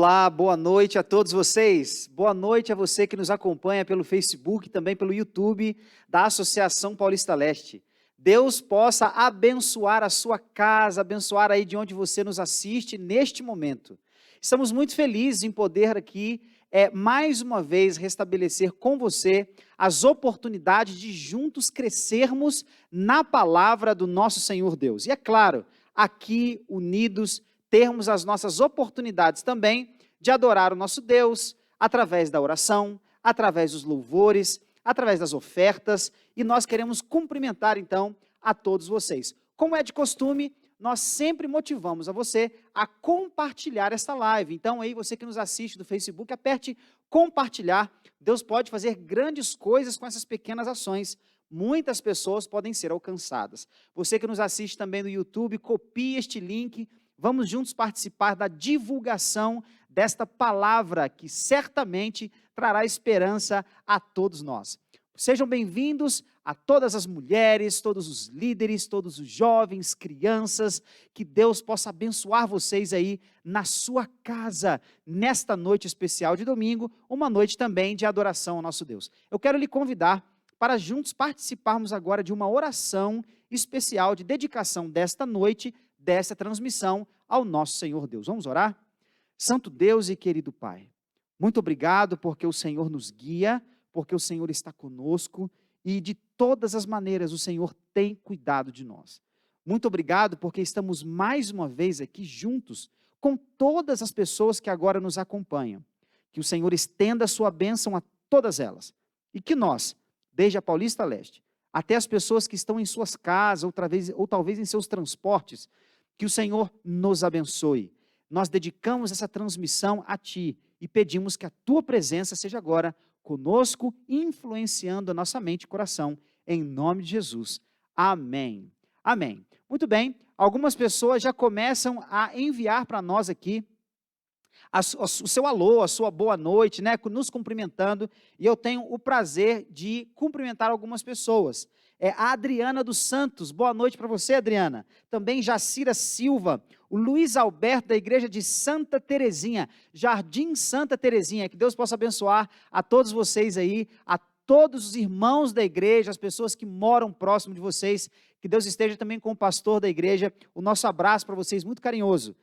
Olá, boa noite a todos vocês. Boa noite a você que nos acompanha pelo Facebook e também pelo YouTube da Associação Paulista Leste. Deus possa abençoar a sua casa, abençoar aí de onde você nos assiste neste momento. Estamos muito felizes em poder aqui, mais uma vez, restabelecer com você as oportunidades de juntos crescermos na palavra do nosso Senhor Deus. E é claro, aqui unidos, termos as nossas oportunidades também de adorar o nosso Deus através da oração, através dos louvores, através das ofertas, e nós queremos cumprimentar então a todos vocês. Como é de costume, nós sempre motivamos a você a compartilhar esta live. Então aí você que nos assiste do Facebook, aperte compartilhar. Deus pode fazer grandes coisas com essas pequenas ações. Muitas pessoas podem ser alcançadas. Você que nos assiste também no YouTube, copie este link. Vamos juntos participar da divulgação desta palavra que certamente trará esperança a todos nós. Sejam bem-vindos a todas as mulheres, todos os líderes, todos os jovens, crianças, que Deus possa abençoar vocês aí na sua casa, nesta noite especial de domingo, uma noite também de adoração ao nosso Deus. Eu quero lhe convidar para juntos participarmos agora de uma oração especial de dedicação desta noite, dessa transmissão ao nosso Senhor Deus. Vamos orar? Santo Deus e querido Pai, muito obrigado porque o Senhor nos guia, porque o Senhor está conosco e de todas as maneiras o Senhor tem cuidado de nós. Muito obrigado porque estamos mais uma vez aqui juntos com todas as pessoas que agora nos acompanham. Que o Senhor estenda a sua bênção a todas elas e que nós, desde a Paulista Leste, até as pessoas que estão em suas casas ou talvez em seus transportes, que o Senhor nos abençoe. Nós dedicamos essa transmissão a Ti e pedimos que a Tua presença seja agora conosco, influenciando a nossa mente e coração, em nome de Jesus. Amém. Amém. Muito bem, algumas pessoas já começam a enviar para nós aqui o seu alô, a sua boa noite, né, nos cumprimentando, e eu tenho o prazer de cumprimentar algumas pessoas. A Adriana dos Santos, boa noite para você, Adriana. Também Jacira Silva, o Luiz Alberto da igreja de Santa Terezinha, Jardim Santa Terezinha, que Deus possa abençoar a todos vocês aí, a todos os irmãos da igreja, as pessoas que moram próximo de vocês, que Deus esteja também com o pastor da igreja, o nosso abraço para vocês, muito carinhoso.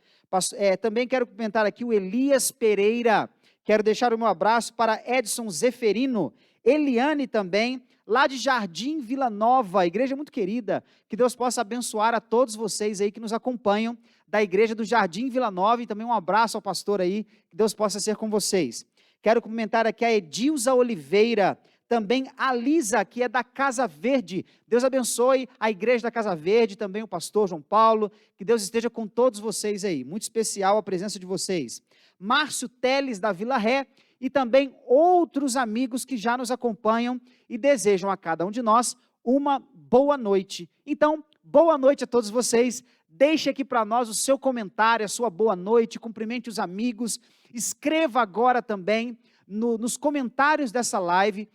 Também quero comentar aqui o Elias Pereira, quero deixar o meu abraço para Edson Zeferino, Eliane também, lá de Jardim Vila Nova, igreja muito querida, que Deus possa abençoar a todos vocês aí que nos acompanham, da igreja do Jardim Vila Nova, e também um abraço ao pastor aí, que Deus possa ser com vocês. Quero cumprimentar aqui a Edilza Oliveira, também a Lisa, que é da Casa Verde. Deus abençoe a igreja da Casa Verde, também o pastor João Paulo, que Deus esteja com todos vocês aí, muito especial a presença de vocês. Márcio Teles, da Vila Ré, e também outros amigos que já nos acompanham e desejam a cada um de nós uma boa noite. Então, boa noite a todos vocês. Deixe aqui para nós o seu comentário, a sua boa noite, cumprimente os amigos. Escreva agora também nos comentários dessa live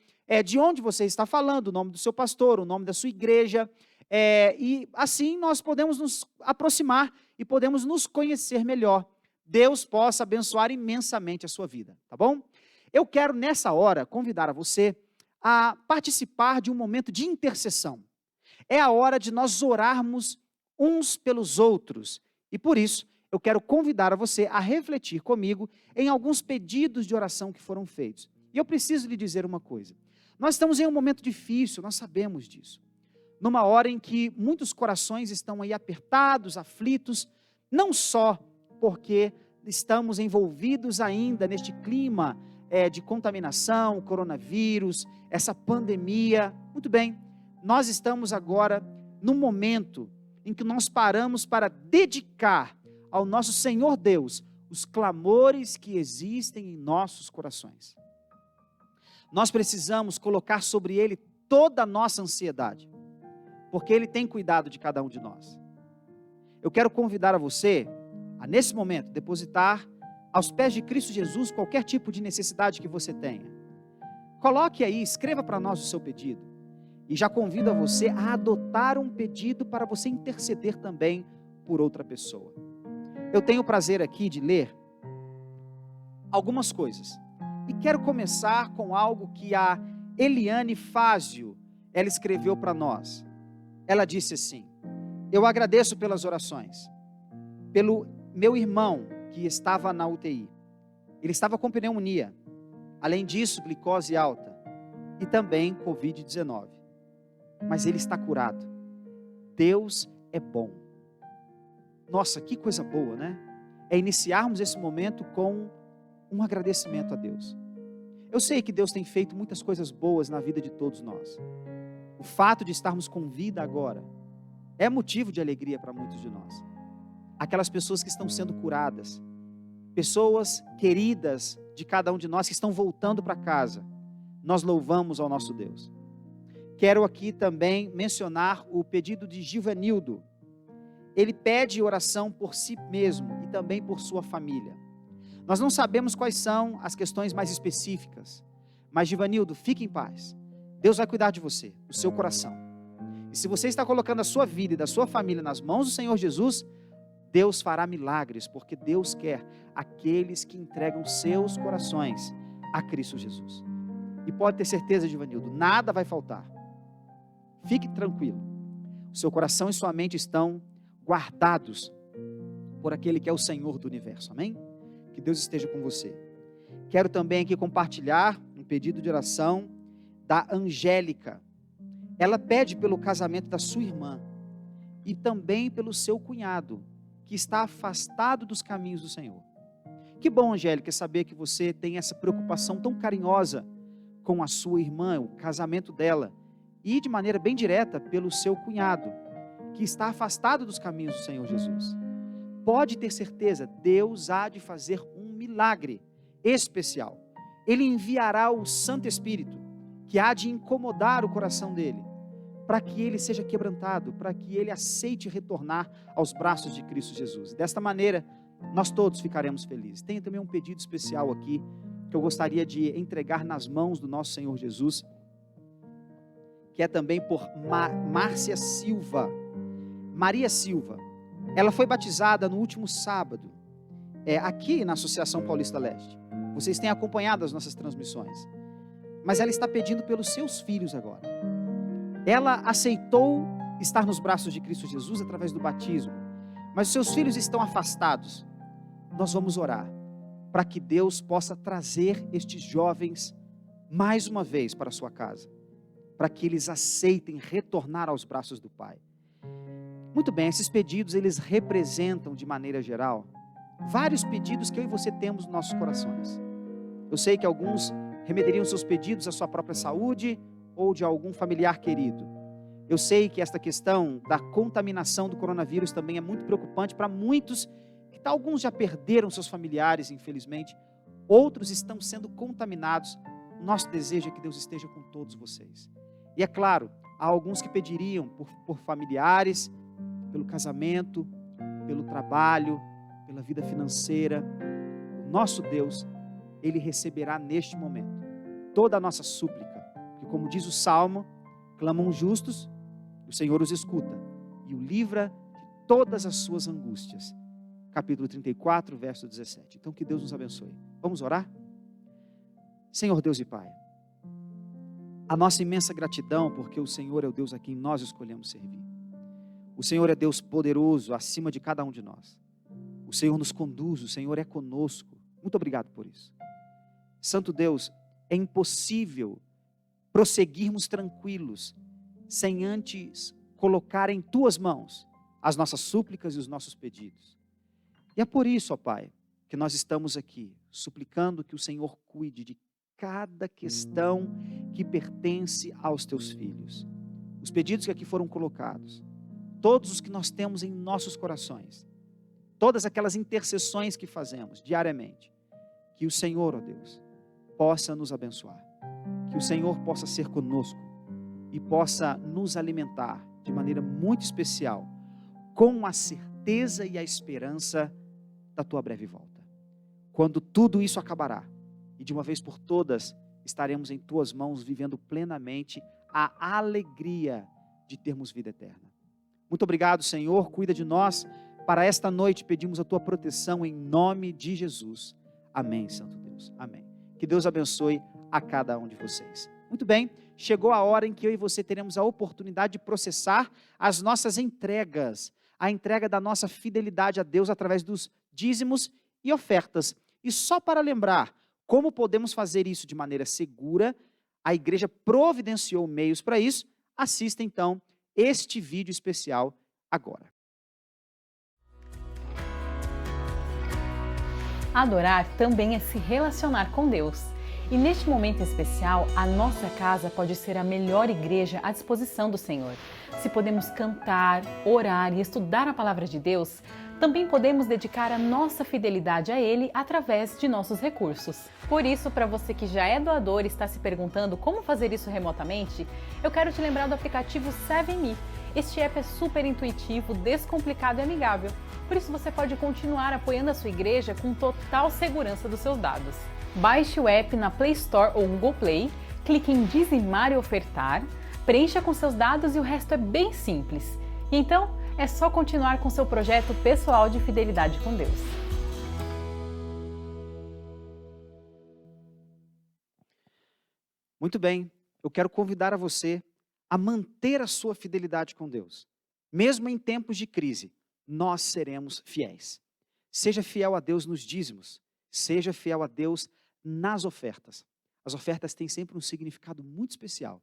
de onde você está falando, o nome do seu pastor, o nome da sua igreja, e assim nós podemos nos aproximar e podemos nos conhecer melhor. Deus possa abençoar imensamente a sua vida, tá bom? Eu quero nessa hora convidar a você a participar de um momento de intercessão. É a hora de nós orarmos uns pelos outros, e por isso eu quero convidar a você a refletir comigo em alguns pedidos de oração que foram feitos. E eu preciso lhe dizer uma coisa. Nós estamos em um momento difícil, nós sabemos disso. Numa hora em que muitos corações estão aí apertados, aflitos, não só porque estamos envolvidos ainda neste clima de contaminação, coronavírus, essa pandemia. Muito bem, nós estamos agora num momento em que nós paramos para dedicar ao nosso Senhor Deus os clamores que existem em nossos corações. Nós precisamos colocar sobre Ele toda a nossa ansiedade, porque Ele tem cuidado de cada um de nós. Eu quero convidar a você a, nesse momento, depositar aos pés de Cristo Jesus qualquer tipo de necessidade que você tenha. Coloque aí, escreva para nós o seu pedido. E já convido a você a adotar um pedido para você interceder também por outra pessoa. Eu tenho o prazer aqui de ler algumas coisas. E quero começar com algo que a Eliane Fázio, ela escreveu para nós. Ela disse assim: eu agradeço pelas orações, pelo meu irmão que estava na UTI. Ele estava com pneumonia, além disso, glicose alta e também Covid-19. Mas ele está curado. Deus é bom. Nossa, que coisa boa, né? É iniciarmos esse momento com um agradecimento a Deus. Eu sei que Deus tem feito muitas coisas boas na vida de todos nós. O fato de estarmos com vida agora é motivo de alegria para muitos de nós. Aquelas pessoas que estão sendo curadas, pessoas queridas de cada um de nós que estão voltando para casa, nós louvamos ao nosso Deus. Quero aqui também mencionar o pedido de Givanildo. Ele pede oração por si mesmo e também por sua família. Nós não sabemos quais são as questões mais específicas, mas Givanildo, fique em paz. Deus vai cuidar de você, do seu coração. E se você está colocando a sua vida e da sua família nas mãos do Senhor Jesus, Deus fará milagres, porque Deus quer aqueles que entregam seus corações a Cristo Jesus. E pode ter certeza, Givanildo, nada vai faltar. Fique tranquilo. O seu coração e sua mente estão guardados por aquele que é o Senhor do universo. Amém? Que Deus esteja com você. Quero também aqui compartilhar um pedido de oração da Angélica. Ela pede pelo casamento da sua irmã e também pelo seu cunhado, que está afastado dos caminhos do Senhor. Que bom, Angélica, saber que você tem essa preocupação tão carinhosa com a sua irmã, o casamento dela, e de maneira bem direta pelo seu cunhado, que está afastado dos caminhos do Senhor Jesus. Pode ter certeza, Deus há de fazer um milagre especial. Ele enviará o Santo Espírito, que há de incomodar o coração dele, para que ele seja quebrantado, para que ele aceite retornar aos braços de Cristo Jesus. E desta maneira, nós todos ficaremos felizes. Tem também um pedido especial aqui, que eu gostaria de entregar nas mãos do nosso Senhor Jesus, que é também por Márcia Silva. Maria Silva. Ela foi batizada no último sábado, aqui na Associação Paulista Leste. Vocês têm acompanhado as nossas transmissões. Mas ela está pedindo pelos seus filhos agora. Ela aceitou estar nos braços de Cristo Jesus através do batismo. Mas os seus filhos estão afastados. Nós vamos orar para que Deus possa trazer estes jovens mais uma vez para a sua casa, para que eles aceitem retornar aos braços do Pai. Muito bem, esses pedidos, eles representam, de maneira geral, vários pedidos que eu e você temos nos nossos corações. Eu sei que alguns remeteriam seus pedidos à sua própria saúde ou de algum familiar querido. Eu sei que esta questão da contaminação do coronavírus também é muito preocupante para muitos, que alguns já perderam seus familiares, infelizmente, outros estão sendo contaminados. Nosso desejo é que Deus esteja com todos vocês. E é claro, há alguns que pediriam por familiares, pelo casamento, pelo trabalho, pela vida financeira. O nosso Deus, Ele receberá neste momento toda a nossa súplica, que como diz o Salmo, clamam justos, o Senhor os escuta e o livra de todas as suas angústias. Capítulo 34, verso 17. Então que Deus nos abençoe. Vamos orar? Senhor Deus e Pai, a nossa imensa gratidão, porque o Senhor é o Deus a quem nós escolhemos servir. O Senhor é Deus poderoso acima de cada um de nós. O Senhor nos conduz, o Senhor é conosco. Muito obrigado por isso. Santo Deus, é impossível prosseguirmos tranquilos sem antes colocar em Tuas mãos as nossas súplicas e os nossos pedidos. E é por isso, ó Pai, que nós estamos aqui, suplicando que o Senhor cuide de cada questão que pertence aos Teus filhos. Os pedidos que aqui foram colocados, todos os que nós temos em nossos corações, todas aquelas intercessões que fazemos diariamente, que o Senhor, ó Deus, possa nos abençoar, que o Senhor possa ser conosco e possa nos alimentar de maneira muito especial, com a certeza e a esperança da Tua breve volta. Quando tudo isso acabará, e de uma vez por todas, estaremos em Tuas mãos, vivendo plenamente a alegria de termos vida eterna. Muito obrigado, Senhor, cuida de nós. Para esta noite pedimos a Tua proteção em nome de Jesus. Amém, Santo Deus. Deus. Amém. Que Deus abençoe a cada um de vocês. Muito bem, chegou a hora em que eu e você teremos a oportunidade de processar as nossas entregas, a entrega da nossa fidelidade a Deus através dos dízimos e ofertas. E só para lembrar como podemos fazer isso de maneira segura, a igreja providenciou meios para isso. Assista então este vídeo especial agora. Adorar também é se relacionar com Deus. E neste momento especial, a nossa casa pode ser a melhor igreja à disposição do Senhor. Se podemos cantar, orar e estudar a palavra de Deus, também podemos dedicar a nossa fidelidade a Ele através de nossos recursos. Por isso, para você que já é doador e está se perguntando como fazer isso remotamente, eu quero te lembrar do aplicativo 7Me. Este app é super intuitivo, descomplicado e amigável. Por isso você pode continuar apoiando a sua igreja com total segurança dos seus dados. Baixe o app na Play Store ou Google Play, clique em dizimar e ofertar, preencha com seus dados e o resto é bem simples. E então, é só continuar com seu projeto pessoal de fidelidade com Deus. Muito bem, eu quero convidar a você a manter a sua fidelidade com Deus. Mesmo em tempos de crise, nós seremos fiéis. Seja fiel a Deus nos dízimos, seja fiel a Deus nas ofertas. As ofertas têm sempre um significado muito especial,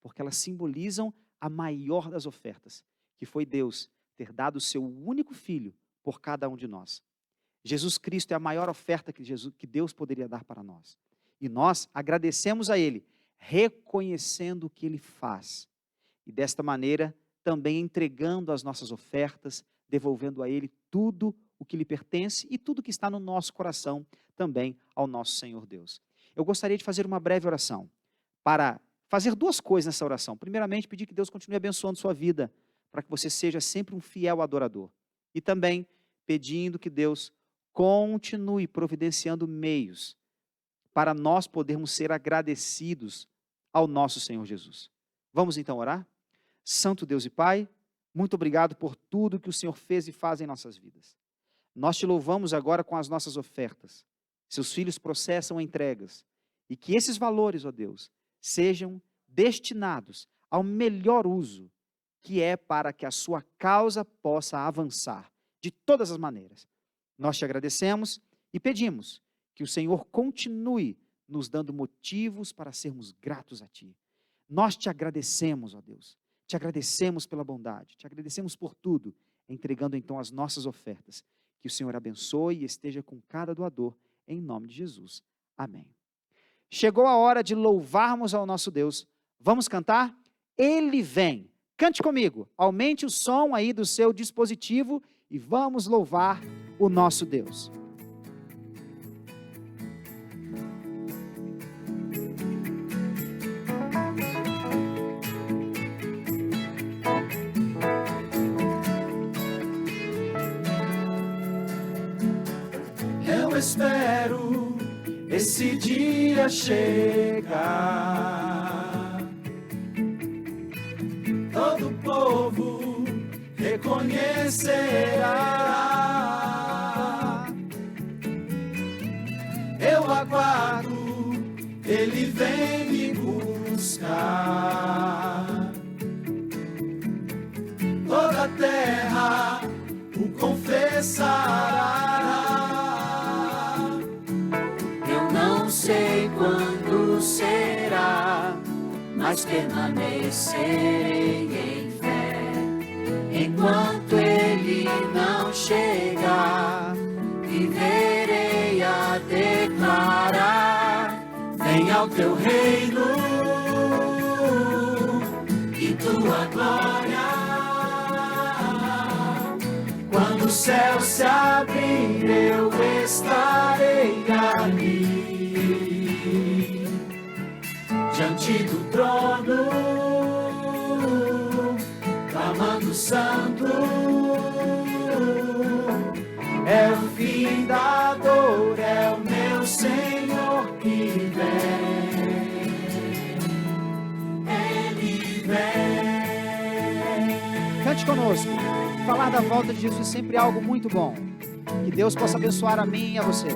porque elas simbolizam a maior das ofertas, que foi Deus ter dado o seu único filho por cada um de nós. Jesus Cristo é a maior oferta que Deus poderia dar para nós. E nós agradecemos a Ele, reconhecendo o que Ele faz. E desta maneira, também entregando as nossas ofertas, devolvendo a Ele tudo o que lhe pertence e tudo que está no nosso coração também ao nosso Senhor Deus. Eu gostaria de fazer uma breve oração para fazer duas coisas nessa oração. Primeiramente, pedir que Deus continue abençoando sua vida, para que você seja sempre um fiel adorador. E também pedindo que Deus continue providenciando meios para nós podermos ser agradecidos ao nosso Senhor Jesus. Vamos então orar? Santo Deus e Pai, muito obrigado por tudo que o Senhor fez e faz em nossas vidas. Nós te louvamos agora com as nossas ofertas. Seus filhos processam entregas. E que esses valores, ó Deus, sejam destinados ao melhor uso, que é para que a sua causa possa avançar de todas as maneiras. Nós te agradecemos e pedimos que o Senhor continue nos dando motivos para sermos gratos a Ti. Nós te agradecemos, ó Deus, te agradecemos pela bondade, te agradecemos por tudo, entregando então as nossas ofertas. Que o Senhor abençoe e esteja com cada doador, em nome de Jesus. Amém. Chegou a hora de louvarmos ao nosso Deus. Vamos cantar? Ele vem. Cante comigo, aumente o som aí do seu dispositivo e vamos louvar o nosso Deus. Eu espero esse dia chegar. Todo povo reconhecerá. Eu aguardo, Ele vem me buscar. Toda a terra o confessará. Não sei quando será, mas permanecerei em fé. Enquanto Ele não chegar, viverei a declarar: venha ao teu reino e tua glória. Quando o céu se abrir, eu estarei ali, diante do trono, clamando santo. É o fim da dor, é o meu Senhor que vem. Ele vem. Cante conosco. Falar da volta de Jesus sempre é algo muito bom. Que Deus possa abençoar a mim e a você.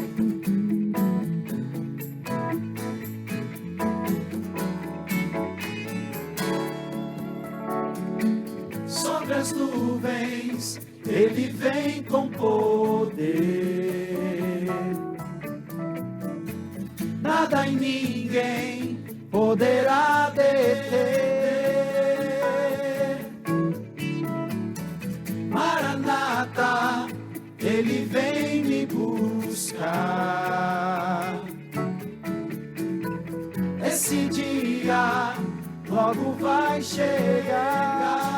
nas nuvens, Ele vem com poder. Nada e ninguém poderá deter. Maranata, Ele vem me buscar. Esse dia logo vai chegar.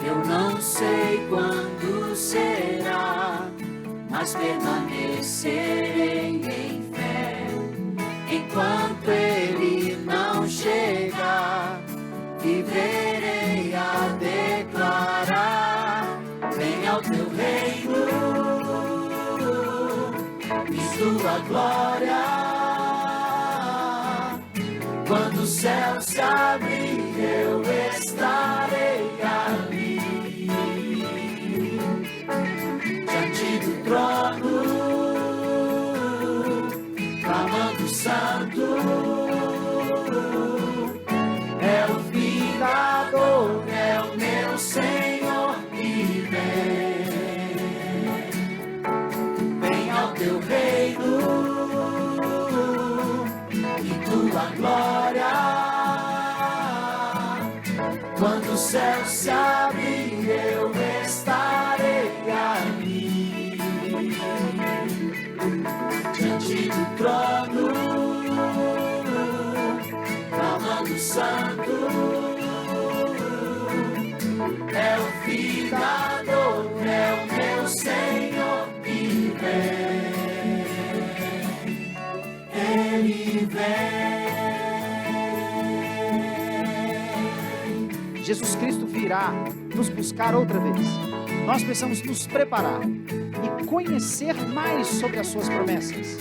Eu não sei quando será, mas permanecerei em fé. Enquanto Ele não chegar, viverei a declarar: venha ao teu reino e tua glória. Quando o céu se abrir, eu estarei ali, diante do trono, clamando santo. É o fim da dor, é o meu Senhor que vem. Vem ao teu reino e tua glória. Quando o céu se abrir, eu estarei ali, diante do trono, clamando santo. É o fim da dor, é o meu Senhor que vem. Ele vem. Jesus Cristo virá nos buscar outra vez. Nós precisamos nos preparar e conhecer mais sobre as suas promessas.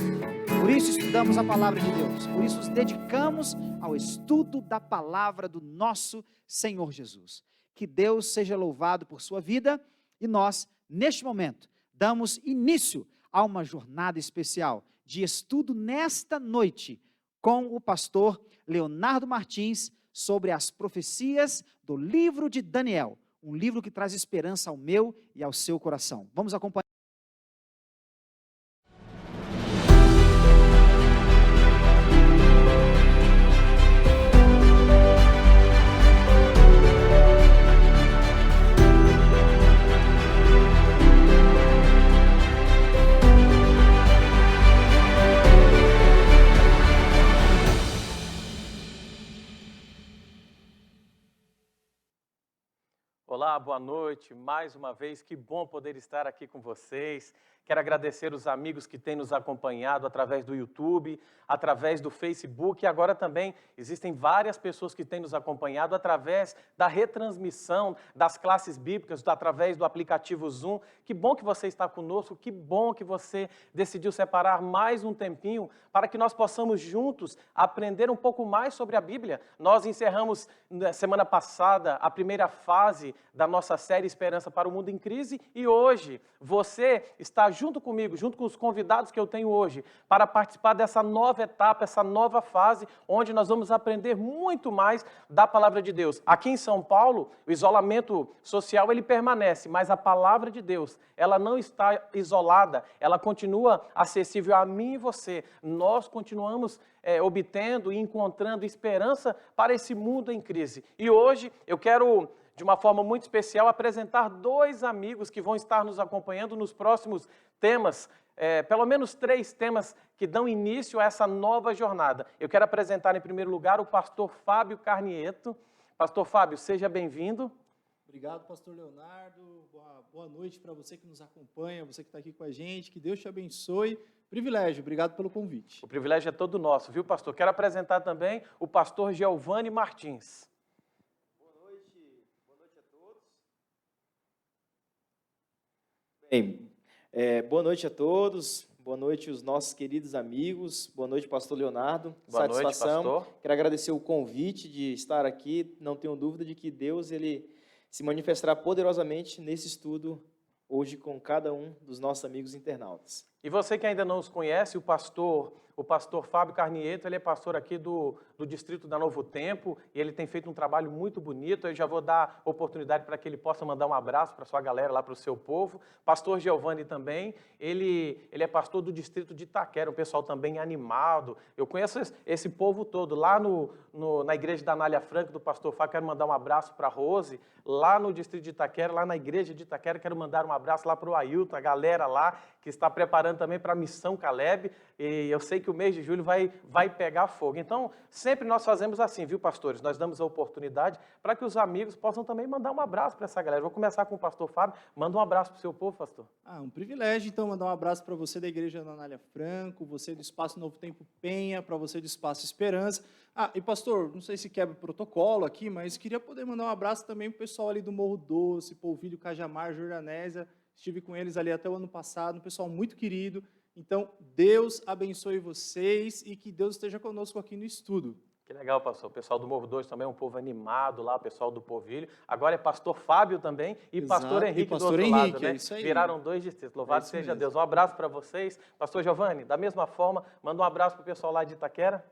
Por isso estudamos a palavra de Deus. Por isso nos dedicamos ao estudo da palavra do nosso Senhor Jesus. Que Deus seja louvado por sua vida e nós, neste momento, damos início a uma jornada especial de estudo nesta noite com o pastor Leonardo Martins sobre as profecias do livro de Daniel, um livro que traz esperança ao meu e ao seu coração. Vamos acompanhar. Olá, boa noite, mais uma vez, que bom poder estar aqui com vocês. Quero agradecer os amigos que têm nos acompanhado através do YouTube, através do Facebook e agora também existem várias pessoas que têm nos acompanhado através da retransmissão das classes bíblicas, através do aplicativo Zoom. Que bom que você está conosco, que bom que você decidiu separar mais um tempinho para que nós possamos juntos aprender um pouco mais sobre a Bíblia. Nós encerramos na semana passada a primeira fase da nossa série Esperança para o Mundo em Crise e hoje você está junto comigo, junto com os convidados que eu tenho hoje, para participar dessa nova etapa, essa nova fase, onde nós vamos aprender muito mais da Palavra de Deus. Aqui em São Paulo, o isolamento social, ele permanece, mas a Palavra de Deus, ela não está isolada, ela continua acessível a mim e você. Nós continuamos obtendo e encontrando esperança para esse mundo em crise. E hoje eu quero, de uma forma muito especial, apresentar dois amigos que vão estar nos acompanhando nos próximos temas, pelo menos 3 temas que dão início a essa nova jornada. Eu quero apresentar, em primeiro lugar, o pastor Fábio Carnieto. Pastor Fábio, seja bem-vindo. Obrigado, pastor Leonardo. Boa noite para você que nos acompanha, você que está aqui com a gente. Que Deus te abençoe. Privilégio, obrigado pelo convite. O privilégio é todo nosso, viu, pastor? Quero apresentar também o pastor Giovanni Martins. Boa noite a todos. Bem, boa noite a todos, boa noite os nossos queridos amigos, boa noite, pastor Leonardo. Boa Satisfação. noite, pastor. Quero agradecer o convite de estar aqui, não tenho dúvida de que Deus ele se manifestará poderosamente nesse estudo hoje com cada um dos nossos amigos internautas. E você que ainda não os conhece, o pastor Fábio Carnieto, ele é pastor aqui do distrito da Novo Tempo, e ele tem feito um trabalho muito bonito. Eu já vou dar oportunidade para que ele possa mandar um abraço para a sua galera lá, para o seu povo. Pastor Giovanni também, ele é pastor do distrito de Itaquera, um pessoal também animado. Eu conheço esse povo todo. Lá na igreja da Anália Franco, do pastor Fábio, quero mandar um abraço para a Rose. Lá no distrito de Itaquera, lá na igreja de Itaquera, quero mandar um abraço lá para o Ailton, a galera lá, que está preparando também para a Missão Caleb. E eu sei que o mês de julho vai pegar fogo. Então, sempre nós fazemos assim, viu, pastores? Nós damos a oportunidade para que os amigos possam também mandar um abraço para essa galera. Vou começar com o pastor Fábio. Manda um abraço para o seu povo, pastor. Um privilégio, então, mandar um abraço para você da Igreja da Anália Franco, você do Espaço Novo Tempo Penha, para você do Espaço Esperança. E pastor, não sei se quebra o protocolo aqui, mas queria poder mandar um abraço também para o pessoal ali do Morro Doce, Polvilho, Cajamar, Jordanésia. Estive com eles ali até o ano passado, um pessoal muito querido. Então, Deus abençoe vocês e que Deus esteja conosco aqui no estudo. Que legal, pastor. O pessoal do Morro 2 também é um povo animado lá, o pessoal do Polvilho. Agora é pastor Fábio também e pastor Henrique do outro lado, né? Isso aí. Viraram 2 distritos. Louvado seja Deus. Um abraço para vocês. Pastor Giovanni, da mesma forma, manda um abraço para o pessoal lá de Itaquera.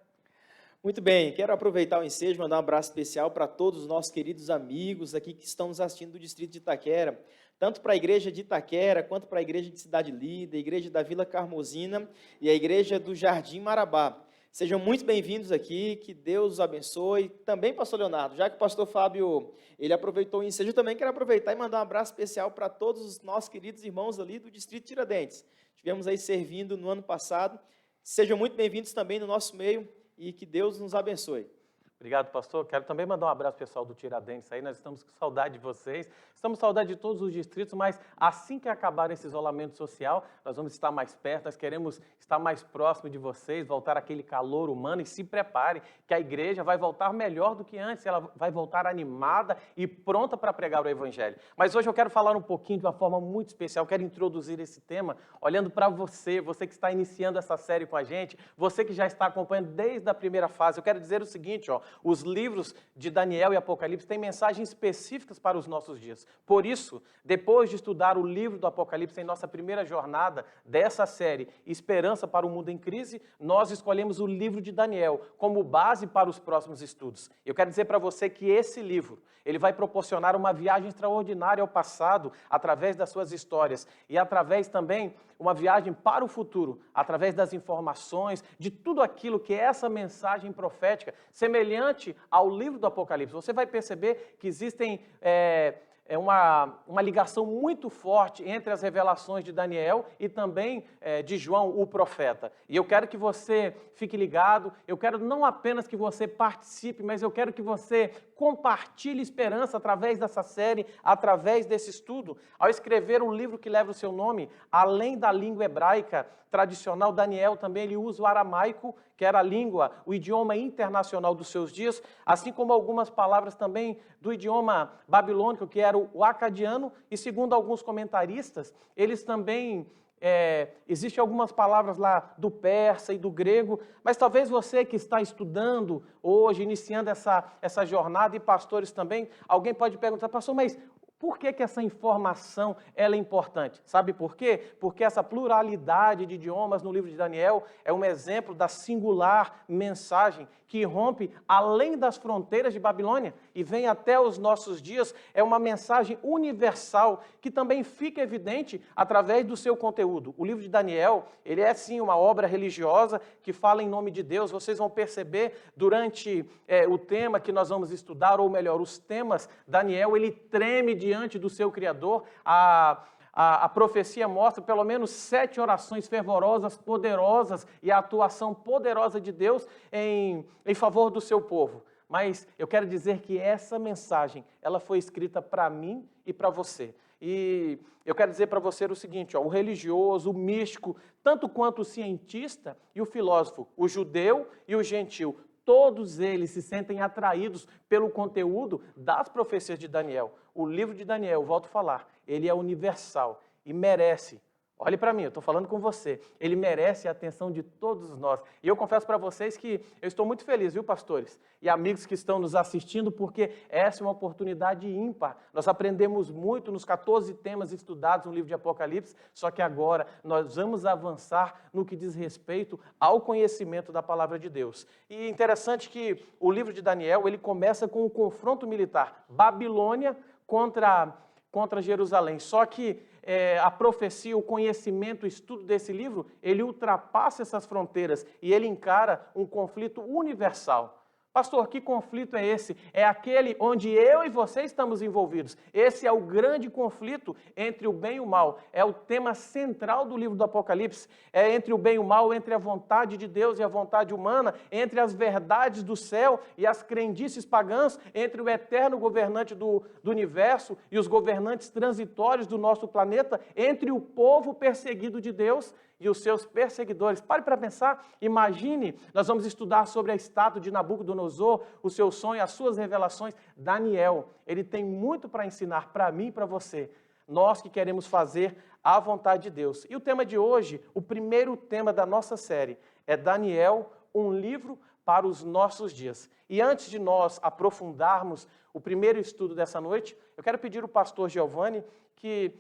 Muito bem, quero aproveitar o ensejo, mandar um abraço especial para todos os nossos queridos amigos aqui que estão nos assistindo do distrito de Itaquera, tanto para a igreja de Itaquera, quanto para a igreja de Cidade Líder, a igreja da Vila Carmosina e a igreja do Jardim Marabá. Sejam muito bem-vindos aqui, que Deus os abençoe. Também, pastor Leonardo, já que o pastor Fábio, ele aproveitou o ensejo, eu também quero aproveitar e mandar um abraço especial para todos os nossos queridos irmãos ali do distrito Tiradentes. Estivemos aí servindo no ano passado. Sejam muito bem-vindos também no nosso meio e que Deus nos abençoe. Obrigado, pastor. Quero também mandar um abraço pessoal do Tiradentes aí. Nós estamos com saudade de vocês. Estamos com saudade de todos os distritos, mas assim que acabar esse isolamento social, nós vamos estar mais perto, nós queremos estar mais próximo de vocês, voltar aquele calor humano e se prepare que a igreja vai voltar melhor do que antes, ela vai voltar animada e pronta para pregar o evangelho. Mas hoje eu quero falar um pouquinho de uma forma muito especial, quero introduzir esse tema olhando para você que está iniciando essa série com a gente, você que já está acompanhando desde a primeira fase. Eu quero dizer o seguinte, os livros de Daniel e Apocalipse têm mensagens específicas para os nossos dias. Por isso, depois de estudar o livro do Apocalipse em nossa primeira jornada dessa série, Esperança para o Mundo em Crise, nós escolhemos o livro de Daniel como base para os próximos estudos. Eu quero dizer para você que esse livro, ele vai proporcionar uma viagem extraordinária ao passado, através das suas histórias, e através também uma viagem para o futuro, através das informações, de tudo aquilo que é essa mensagem profética, semelhante ao livro do Apocalipse. Você vai perceber que existem uma ligação muito forte entre as revelações de Daniel e também de João, o profeta. E eu quero que você fique ligado, eu quero não apenas que você participe, mas eu quero que você compartilhe esperança através dessa série, através desse estudo. Ao escrever um livro que leva o seu nome, além da língua hebraica tradicional, Daniel também ele usa o aramaico, que era a língua, o idioma internacional dos seus dias, assim como algumas palavras também do idioma babilônico, que era o acadiano, e segundo alguns comentaristas, eles também, existem algumas palavras lá do persa e do grego, mas talvez você que está estudando hoje, iniciando essa jornada, e pastores também, alguém pode perguntar, pastor, mas por que essa informação ela é importante? Sabe por quê? Porque essa pluralidade de idiomas no livro de Daniel é um exemplo da singular mensagem que rompe além das fronteiras de Babilônia e vem até os nossos dias. É uma mensagem universal que também fica evidente através do seu conteúdo. O livro de Daniel, ele é sim uma obra religiosa que fala em nome de Deus. Vocês vão perceber durante o tema que nós vamos estudar, ou melhor, os temas, Daniel, ele treme diante do seu Criador. A profecia mostra pelo menos 7 orações fervorosas, poderosas, e a atuação poderosa de Deus em favor do seu povo. Mas eu quero dizer que essa mensagem, ela foi escrita para mim e para você. E eu quero dizer para você o seguinte, o religioso, o místico, tanto quanto o cientista e o filósofo, o judeu e o gentil, todos eles se sentem atraídos pelo conteúdo das profecias de Daniel. O livro de Daniel, volto a falar, ele é universal e merece Olhe para mim, eu estou falando com você. Ele merece a atenção de todos nós. E eu confesso para vocês que eu estou muito feliz, viu, pastores? E amigos que estão nos assistindo, porque essa é uma oportunidade ímpar. Nós aprendemos muito nos 14 temas estudados no livro de Apocalipse, só que agora nós vamos avançar no que diz respeito ao conhecimento da palavra de Deus. E é interessante que o livro de Daniel, ele começa com um confronto militar. Babilônia contra Jerusalém. Só que a profecia, o conhecimento, o estudo desse livro, ele ultrapassa essas fronteiras e ele encara um conflito universal. Pastor, que conflito é esse? É aquele onde eu e você estamos envolvidos. Esse é o grande conflito entre o bem e o mal. É o tema central do livro do Apocalipse. É entre o bem e o mal, entre a vontade de Deus e a vontade humana, entre as verdades do céu e as crendices pagãs, entre o eterno governante do universo e os governantes transitórios do nosso planeta, entre o povo perseguido de Deus e os seus perseguidores. Pare para pensar, imagine, nós vamos estudar sobre a estátua de Nabucodonosor, o seu sonho, as suas revelações. Daniel, ele tem muito para ensinar para mim e para você, nós que queremos fazer a vontade de Deus. E o tema de hoje, o primeiro tema da nossa série, é Daniel, um livro para os nossos dias. E antes de nós aprofundarmos o primeiro estudo dessa noite, eu quero pedir ao pastor Giovanni que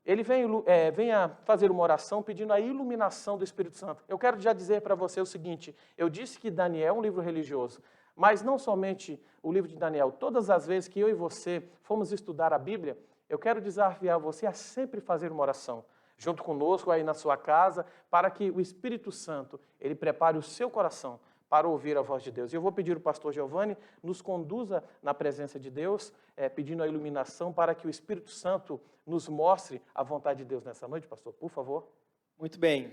ele venha fazer uma oração pedindo a iluminação do Espírito Santo. Eu quero já dizer para você o seguinte, eu disse que Daniel é um livro religioso, mas não somente o livro de Daniel, todas as vezes que eu e você fomos estudar a Bíblia, eu quero desafiar você a sempre fazer uma oração, junto conosco aí na sua casa, para que o Espírito Santo, ele prepare o seu coração para ouvir a voz de Deus. E eu vou pedir ao pastor Giovanni nos conduza na presença de Deus, pedindo a iluminação para que o Espírito Santo nos mostre a vontade de Deus nessa noite, pastor, por favor. Muito bem.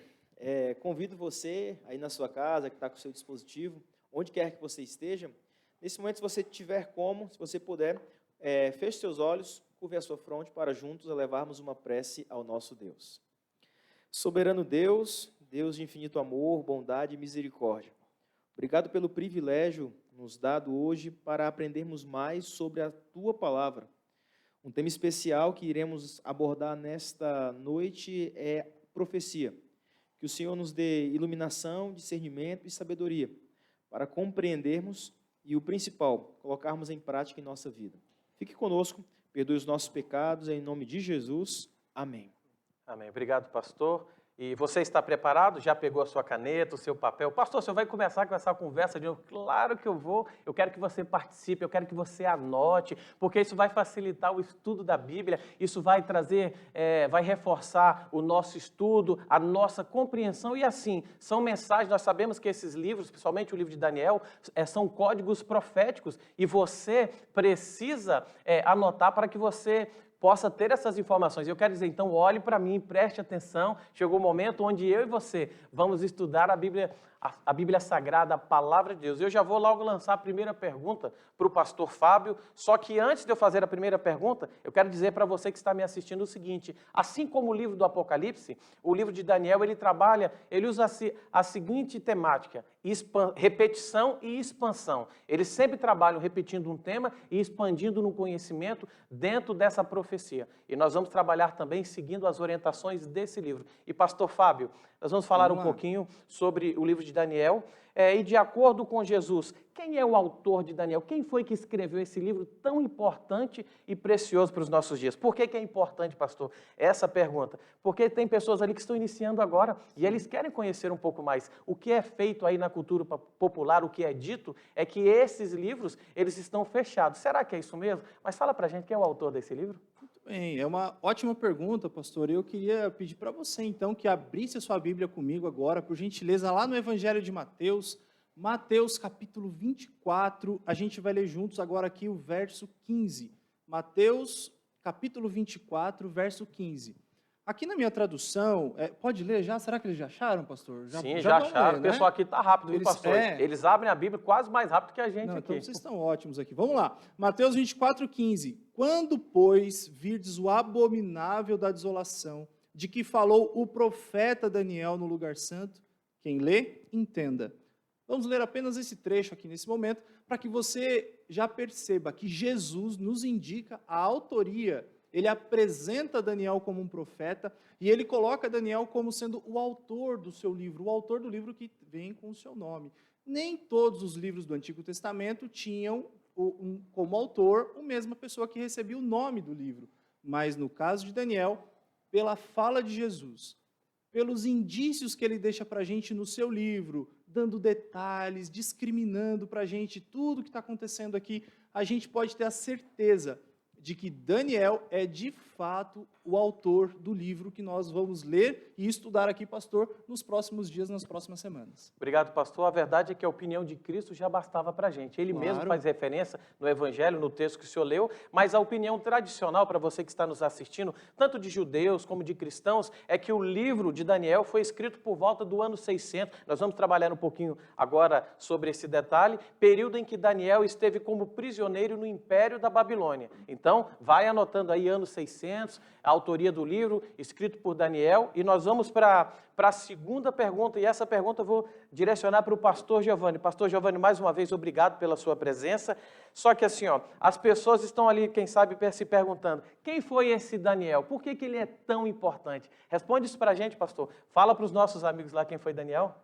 Convido você aí na sua casa, que está com o seu dispositivo, onde quer que você esteja. Nesse momento, se você tiver como, se você puder, feche seus olhos, curve a sua fronte para juntos elevarmos uma prece ao nosso Deus. Soberano Deus, Deus de infinito amor, bondade e misericórdia, obrigado pelo privilégio nos dado hoje para aprendermos mais sobre a Tua Palavra. Um tema especial que iremos abordar nesta noite é profecia. Que o Senhor nos dê iluminação, discernimento e sabedoria para compreendermos e, o principal, colocarmos em prática em nossa vida. Fique conosco, perdoe os nossos pecados, em nome de Jesus. Amém. Amém. Obrigado, pastor. E você está preparado? Já pegou a sua caneta, o seu papel? Pastor, o senhor vai começar com essa conversa de novo? Claro que eu vou. Eu quero que você participe, eu quero que você anote, porque isso vai facilitar o estudo da Bíblia, isso vai trazer, vai reforçar o nosso estudo, a nossa compreensão. E assim, são mensagens, nós sabemos que esses livros, principalmente o livro de Daniel, são códigos proféticos e você precisa anotar para que você possa ter essas informações. Eu quero dizer, então, olhe para mim, preste atenção. Chegou o momento onde eu e você vamos estudar a Bíblia Sagrada, a Palavra de Deus. Eu já vou logo lançar a primeira pergunta para o pastor Fábio, só que antes de eu fazer a primeira pergunta, eu quero dizer para você que está me assistindo o seguinte, assim como o livro do Apocalipse, o livro de Daniel, ele usa a seguinte temática, repetição e expansão. Eles sempre trabalham repetindo um tema e expandindo no conhecimento dentro dessa profecia. E nós vamos trabalhar também seguindo as orientações desse livro. E pastor Fábio, nós vamos falar um pouquinho sobre o livro de Daniel. E de acordo com Jesus, quem é o autor de Daniel? Quem foi que escreveu esse livro tão importante e precioso para os nossos dias? Por que é importante, pastor? Essa pergunta. Porque tem pessoas ali que estão iniciando agora e eles querem conhecer um pouco mais. O que é feito aí na cultura popular, o que é dito, é que esses livros, eles estão fechados. Será que é isso mesmo? Mas fala para a gente quem é o autor desse livro. Bem, é uma ótima pergunta, pastor. Eu queria pedir para você, então, que abrisse a sua Bíblia comigo agora, por gentileza, lá no Evangelho de Mateus, Mateus capítulo 24, a gente vai ler juntos agora aqui o verso 15. Mateus capítulo 24, verso 15. Aqui na minha tradução, pode ler já? Será que eles já acharam, pastor? Sim, já acharam. O pessoal aqui está rápido, viu, pastor? Eles abrem a Bíblia quase mais rápido que a gente aqui. Então vocês estão ótimos aqui. Vamos lá. Mateus 24, 15. Quando, pois, virdes o abominável da desolação, de que falou o profeta Daniel no lugar santo, quem lê, entenda. Vamos ler apenas esse trecho aqui nesse momento, para que você já perceba que Jesus nos indica a autoria ele apresenta Daniel como um profeta e ele coloca Daniel como sendo o autor do seu livro, o autor do livro que vem com o seu nome. Nem todos os livros do Antigo Testamento tinham como autor a mesma pessoa que recebia o nome do livro, mas no caso de Daniel, pela fala de Jesus, pelos indícios que ele deixa para a gente no seu livro, dando detalhes, discriminando para a gente tudo que está acontecendo aqui, a gente pode ter a certeza de que Daniel é, de fato, o autor do livro que nós vamos ler e estudar aqui, pastor, nos próximos dias, nas próximas semanas. Obrigado, pastor. A verdade é que a opinião de Cristo já bastava para a gente. Ele mesmo faz referência no Evangelho, no texto que o senhor leu, mas a opinião tradicional para você que está nos assistindo, tanto de judeus como de cristãos, é que o livro de Daniel foi escrito por volta do ano 600. Nós vamos trabalhar um pouquinho agora sobre esse detalhe, período em que Daniel esteve como prisioneiro no Império da Babilônia. Então, vai anotando aí anos 600, a autoria do livro, escrito por Daniel, e nós vamos para a segunda pergunta, e essa pergunta eu vou direcionar para o pastor Giovanni. Pastor Giovanni, mais uma vez, obrigado pela sua presença. Só que assim, as pessoas estão ali, quem sabe, se perguntando, quem foi esse Daniel? Por que ele é tão importante? Responde isso para a gente, pastor. Fala para os nossos amigos lá quem foi Daniel.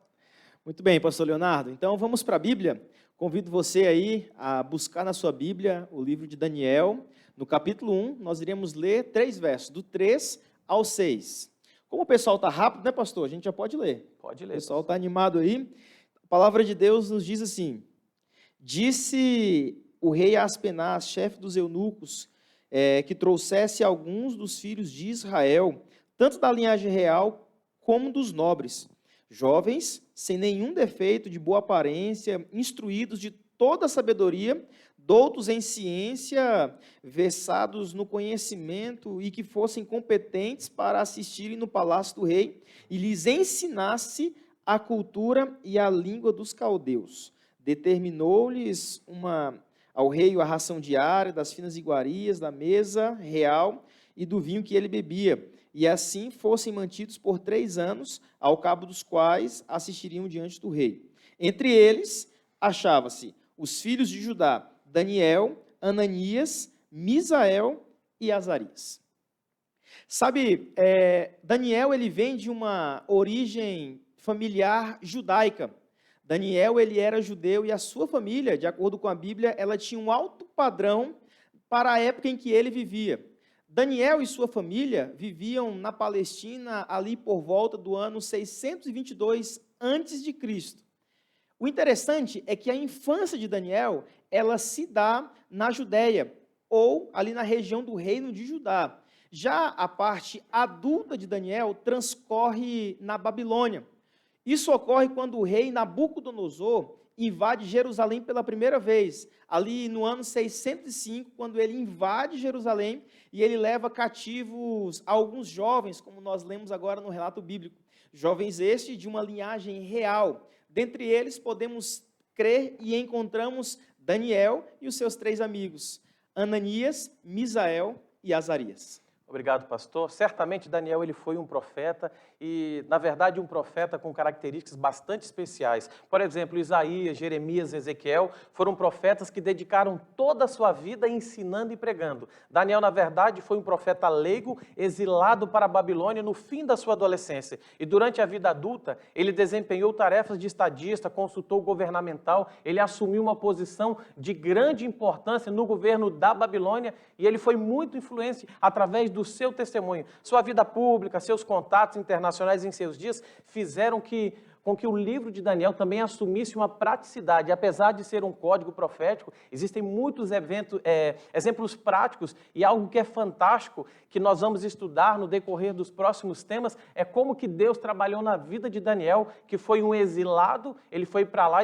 Muito bem, pastor Leonardo. Então, vamos para a Bíblia. Convido você aí a buscar na sua Bíblia o livro de Daniel. No capítulo 1, nós iremos ler 3 versos, do 3 ao 6. Como o pessoal está rápido, né, pastor? A gente já pode ler. Pode ler. O pessoal está animado aí. A palavra de Deus nos diz assim: disse o rei Aspenaz, chefe dos eunucos, que trouxesse alguns dos filhos de Israel, tanto da linhagem real como dos nobres, jovens, sem nenhum defeito, de boa aparência, instruídos de toda a sabedoria, doutos em ciência, versados no conhecimento e que fossem competentes para assistirem no palácio do rei e lhes ensinasse a cultura e a língua dos caldeus. Determinou-lhes ao rei a ração diária das finas iguarias da mesa real e do vinho que ele bebia, e assim fossem mantidos por 3 anos, ao cabo dos quais assistiriam diante do rei. Entre eles achava-se os filhos de Judá, Daniel, Ananias, Misael e Azarias. Sabe, Daniel ele vem de uma origem familiar judaica. Daniel ele era judeu e a sua família, de acordo com a Bíblia, ela tinha um alto padrão para a época em que ele vivia. Daniel e sua família viviam na Palestina ali por volta do ano 622 a.C. O interessante é que a infância de Daniel, ela se dá na Judéia, ou ali na região do reino de Judá. Já a parte adulta de Daniel transcorre na Babilônia. Isso ocorre quando o rei Nabucodonosor invade Jerusalém pela primeira vez, ali no ano 605, quando ele invade Jerusalém e ele leva cativos alguns jovens, como nós lemos agora no relato bíblico. Jovens estes de uma linhagem real. Dentre eles podemos crer e encontramos Daniel e os seus 3 amigos, Ananias, Misael e Azarias. Obrigado, pastor. Certamente Daniel ele foi um profeta e, na verdade, um profeta com características bastante especiais. Por exemplo, Isaías, Jeremias, Ezequiel foram profetas que dedicaram toda a sua vida ensinando e pregando. Daniel, na verdade, foi um profeta leigo, exilado para a Babilônia no fim da sua adolescência. E durante a vida adulta, ele desempenhou tarefas de estadista, consultor governamental, ele assumiu uma posição de grande importância no governo da Babilônia e ele foi muito influente através do seu testemunho. Sua vida pública, seus contatos internacionais em seus dias fizeram com que o livro de Daniel também assumisse uma praticidade. Apesar de ser um código profético, existem muitos exemplos práticos e algo que é fantástico, que nós vamos estudar no decorrer dos próximos temas, é como que Deus trabalhou na vida de Daniel, que foi um exilado, ele foi para lá,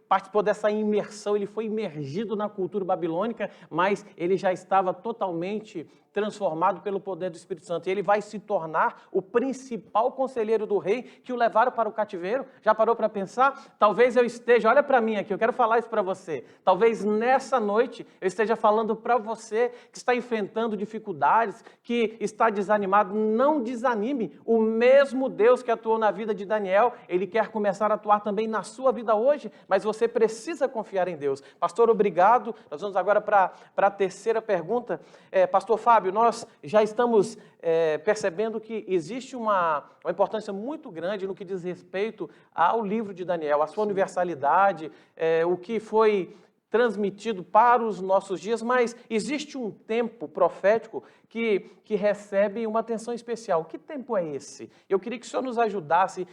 participou dessa imersão, ele foi imergido na cultura babilônica, mas ele já estava totalmente transformado pelo poder do Espírito Santo. E ele vai se tornar o principal conselheiro do rei que o levaram para o cativeiro. Já parou para pensar? Talvez eu esteja, olha para mim aqui, eu quero falar isso para você. Talvez nessa noite eu esteja falando para você que está enfrentando dificuldades, que está desanimado. Não desanime. O mesmo Deus que atuou na vida de Daniel, ele quer começar a atuar também na sua vida hoje, mas você precisa confiar em Deus. Pastor, obrigado. Nós vamos agora para a terceira pergunta. Pastor Fábio, Fábio, nós já estamos percebendo que existe uma importância muito grande no que diz respeito ao livro de Daniel, a sua universalidade, o que foi transmitido para os nossos dias, mas existe um tempo profético que recebe uma atenção especial. Que tempo é esse? Eu queria que o senhor nos ajudasse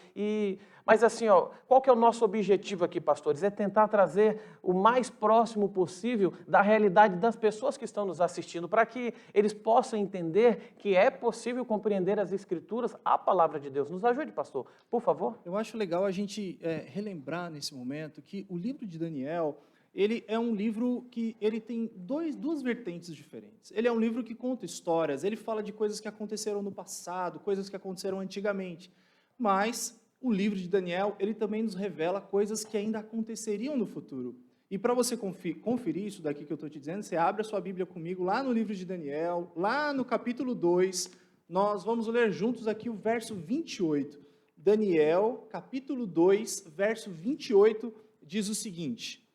Mas assim, qual que é o nosso objetivo aqui, pastores? É tentar trazer o mais próximo possível da realidade das pessoas que estão nos assistindo, para que eles possam entender que é possível compreender as Escrituras, a palavra de Deus. Nos ajude, pastor, por favor. Eu acho legal a gente relembrar nesse momento que o livro de Daniel, ele é um livro que ele tem duas vertentes diferentes. Ele é um livro que conta histórias, ele fala de coisas que aconteceram no passado, coisas que aconteceram antigamente, mas o livro de Daniel, ele também nos revela coisas que ainda aconteceriam no futuro. E para você conferir isso daqui que eu estou te dizendo, você abre a sua Bíblia comigo lá no livro de Daniel, lá no capítulo 2, nós vamos ler juntos aqui o verso 28. Daniel, capítulo 2, verso 28, diz o seguinte: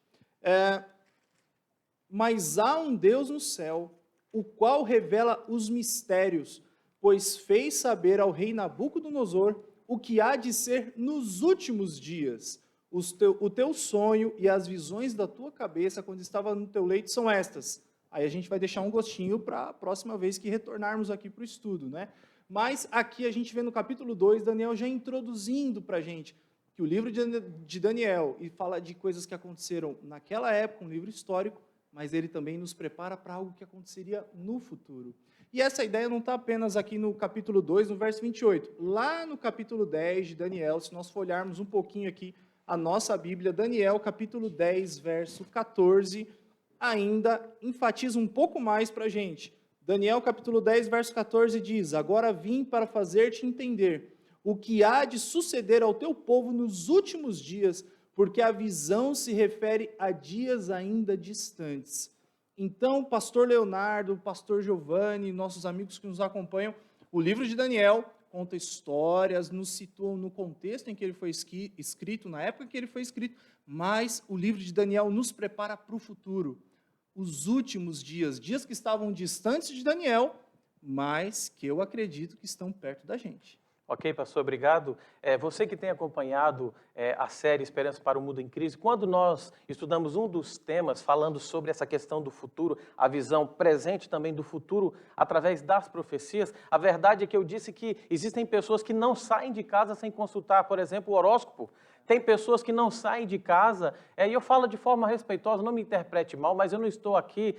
mas há um Deus no céu, o qual revela os mistérios, pois fez saber ao rei Nabucodonosor o que há de ser nos últimos dias. O teu sonho e as visões da tua cabeça quando estava no teu leito são estas. Aí a gente vai deixar um gostinho para a próxima vez que retornarmos aqui para o estudo, né? Mas aqui a gente vê no capítulo 2, Daniel já introduzindo para a gente que o livro de Daniel e fala de coisas que aconteceram naquela época, um livro histórico, mas ele também nos prepara para algo que aconteceria no futuro. E essa ideia não está apenas aqui no capítulo 2, no verso 28. Lá no capítulo 10 de Daniel, se nós folharmos um pouquinho aqui a nossa Bíblia, Daniel, capítulo 10, verso 14, ainda enfatiza um pouco mais para a gente. Daniel, capítulo 10, verso 14 diz: agora vim para fazer-te entender o que há de suceder ao teu povo nos últimos dias, porque a visão se refere a dias ainda distantes. Então, pastor Leonardo, pastor Giovanni, nossos amigos que nos acompanham, o livro de Daniel conta histórias, nos situa no contexto em que ele foi escrito, na época em que ele foi escrito, mas o livro de Daniel nos prepara para o futuro. Os últimos dias, dias que estavam distantes de Daniel, mas que eu acredito que estão perto da gente. Ok, pastor, obrigado. Você que tem acompanhado a série Esperança para o Mundo em Crise, quando nós estudamos um dos temas falando sobre essa questão do futuro, a visão presente também do futuro através das profecias, a verdade é que eu disse que existem pessoas que não saem de casa sem consultar, por exemplo, o horóscopo. Tem pessoas que não saem de casa, e eu falo de forma respeitosa, não me interprete mal, mas eu não estou aqui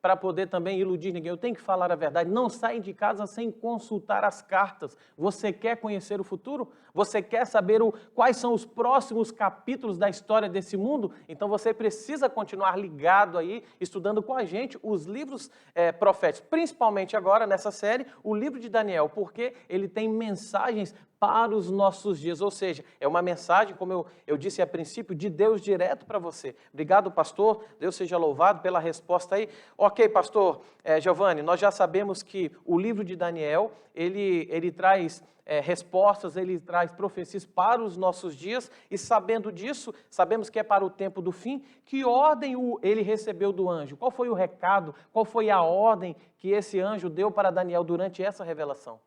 para poder também iludir ninguém. Eu tenho que falar a verdade. Não saem de casa sem consultar as cartas. Você quer conhecer o futuro? Você quer saber quais são os próximos capítulos da história desse mundo? Então você precisa continuar ligado aí, estudando com a gente os livros proféticos, principalmente agora nessa série, o livro de Daniel, porque ele tem mensagens para os nossos dias, ou seja, é uma mensagem, como eu disse a princípio, de Deus direto para você. Obrigado, pastor, Deus seja louvado pela resposta aí. Ok, pastor Giovanni, nós já sabemos que o livro de Daniel, ele traz respostas, ele traz profecias para os nossos dias, e sabendo disso, sabemos que é para o tempo do fim. Que ordem ele recebeu do anjo? Qual foi o recado, qual foi a ordem que esse anjo deu para Daniel durante essa revelação?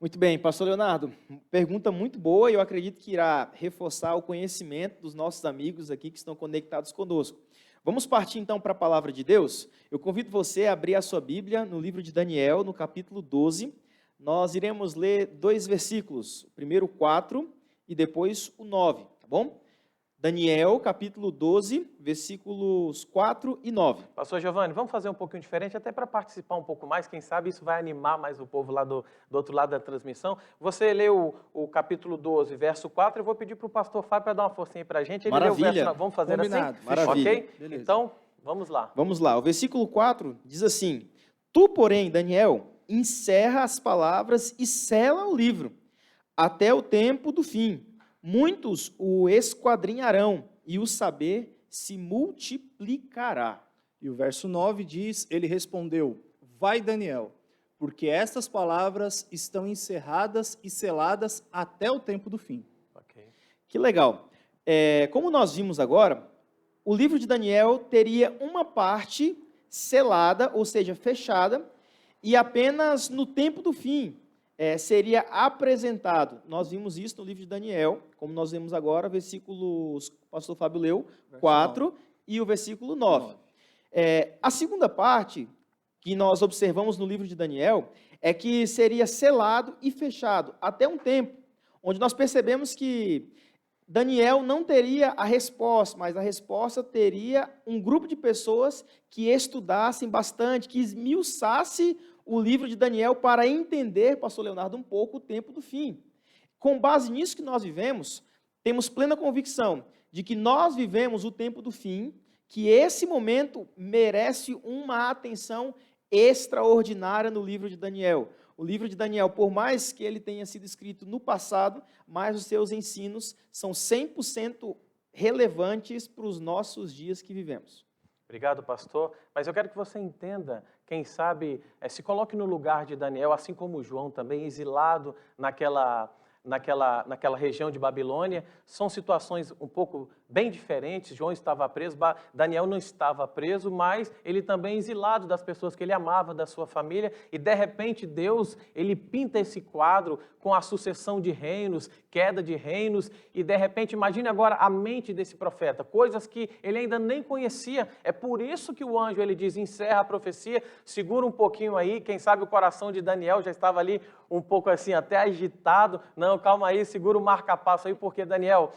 Muito bem, pastor Leonardo, pergunta muito boa e eu acredito que irá reforçar o conhecimento dos nossos amigos aqui que estão conectados conosco. Vamos partir então para a palavra de Deus? Eu convido você a abrir a sua Bíblia no livro de Daniel, no capítulo 12. Nós iremos ler 2 versículos, primeiro o 4 e depois o 9, tá bom? Daniel, capítulo 12, versículos 4 e 9. Pastor Giovanni, vamos fazer um pouquinho diferente, até para participar um pouco mais, quem sabe isso vai animar mais o povo lá do outro lado da transmissão. Você leu o capítulo 12, verso 4, eu vou pedir para o pastor Fábio para dar uma forcinha para a gente. Ele Maravilha. Leu o verso, vamos fazer Combinado. assim? Maravilha. Ok? Beleza. Então, vamos lá. Vamos lá, o versículo 4 diz assim: Tu, porém, Daniel, encerra as palavras e sela o livro, até o tempo do fim. Muitos o esquadrinharão, e o saber se multiplicará. E o verso 9 diz, ele respondeu: vai, Daniel, porque estas palavras estão encerradas e seladas até o tempo do fim. Ok. Que legal. Como nós vimos agora, o livro de Daniel teria uma parte selada, ou seja, fechada, e apenas no tempo do fim seria apresentado. Nós vimos isso no livro de Daniel, como nós vemos agora, versículos, o pastor Fábio leu, 4 e o versículo 9. A segunda parte que nós observamos no livro de Daniel é que seria selado e fechado até um tempo, onde nós percebemos que Daniel não teria a resposta, mas a resposta teria um grupo de pessoas que estudassem bastante, que esmiuçasse o livro de Daniel para entender, pastor Leonardo, um pouco o tempo do fim. Com base nisso que nós vivemos, temos plena convicção de que nós vivemos o tempo do fim, que esse momento merece uma atenção extraordinária no livro de Daniel. O livro de Daniel, por mais que ele tenha sido escrito no passado, mas os seus ensinos são 100% relevantes para os nossos dias que vivemos. Obrigado, pastor. Mas eu quero que você entenda, quem sabe, se coloque no lugar de Daniel, assim como João também, exilado naquela região de Babilônia. São situações um pouco bem diferentes. João estava preso, Daniel não estava preso, mas ele também exilado das pessoas que ele amava, da sua família, e de repente Deus, ele pinta esse quadro com a sucessão de reinos, queda de reinos, e de repente, imagine agora a mente desse profeta, coisas que ele ainda nem conhecia. É por isso que o anjo, ele diz, encerra a profecia, segura um pouquinho aí, quem sabe o coração de Daniel já estava ali um pouco assim, até agitado. Não, calma aí, segura o marca-passo aí, porque Daniel,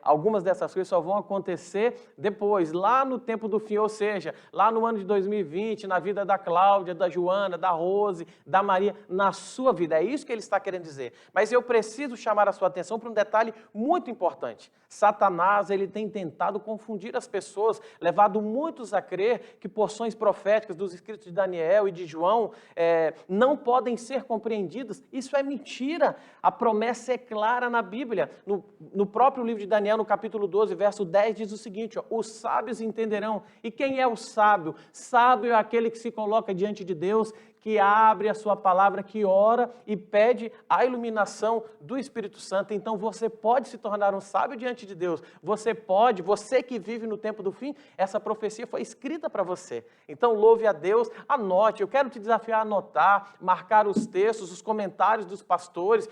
algumas dessas coisas só vão acontecer depois, lá no tempo do fim, ou seja, lá no ano de 2020, na vida da Cláudia, da Joana, da Rose, da Maria, na sua vida. É isso que ele está querendo dizer. Mas eu preciso chamar a sua atenção para um detalhe muito importante. Satanás, ele tem tentado confundir as pessoas, levado muitos a crer que porções proféticas dos escritos de Daniel e de João não podem ser compreendidas. Isso é mentira. A promessa é clara na Bíblia. No próprio livro de Daniel, no capítulo 12, verso 10, diz o seguinte, os sábios entenderão. E quem é o sábio? Sábio é aquele que se coloca diante de Deus, que abre a sua palavra, que ora e pede a iluminação do Espírito Santo. Então você pode se tornar um sábio diante de Deus. Você que vive no tempo do fim, essa profecia foi escrita para você. Então louve a Deus, anote. Eu quero te desafiar a anotar, marcar os textos, os comentários dos pastores.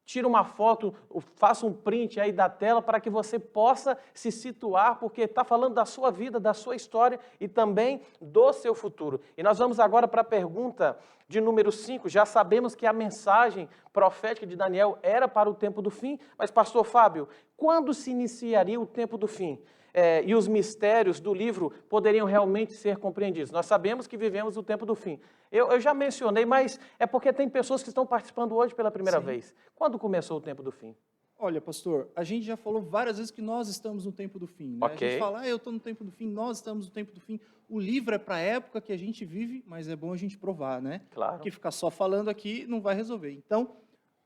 Tira uma foto, faça um print aí da tela para que você possa se situar, porque está falando da sua vida, da sua história e também do seu futuro. E nós vamos agora para a pergunta de número 5. Já sabemos que a mensagem profética de Daniel era para o tempo do fim, mas, pastor Fábio, quando se iniciaria o tempo do fim? E os mistérios do livro poderiam realmente ser compreendidos. Nós sabemos que vivemos o tempo do fim. Eu já mencionei, mas é porque tem pessoas que estão participando hoje pela primeira vez. Quando começou o tempo do fim? Olha, pastor, a gente já falou várias vezes que nós estamos no tempo do fim. Né? Okay. A gente fala, eu estou no tempo do fim, nós estamos no tempo do fim. O livro é para a época que a gente vive, mas é bom a gente provar, né? Claro. Porque ficar só falando aqui não vai resolver. Então,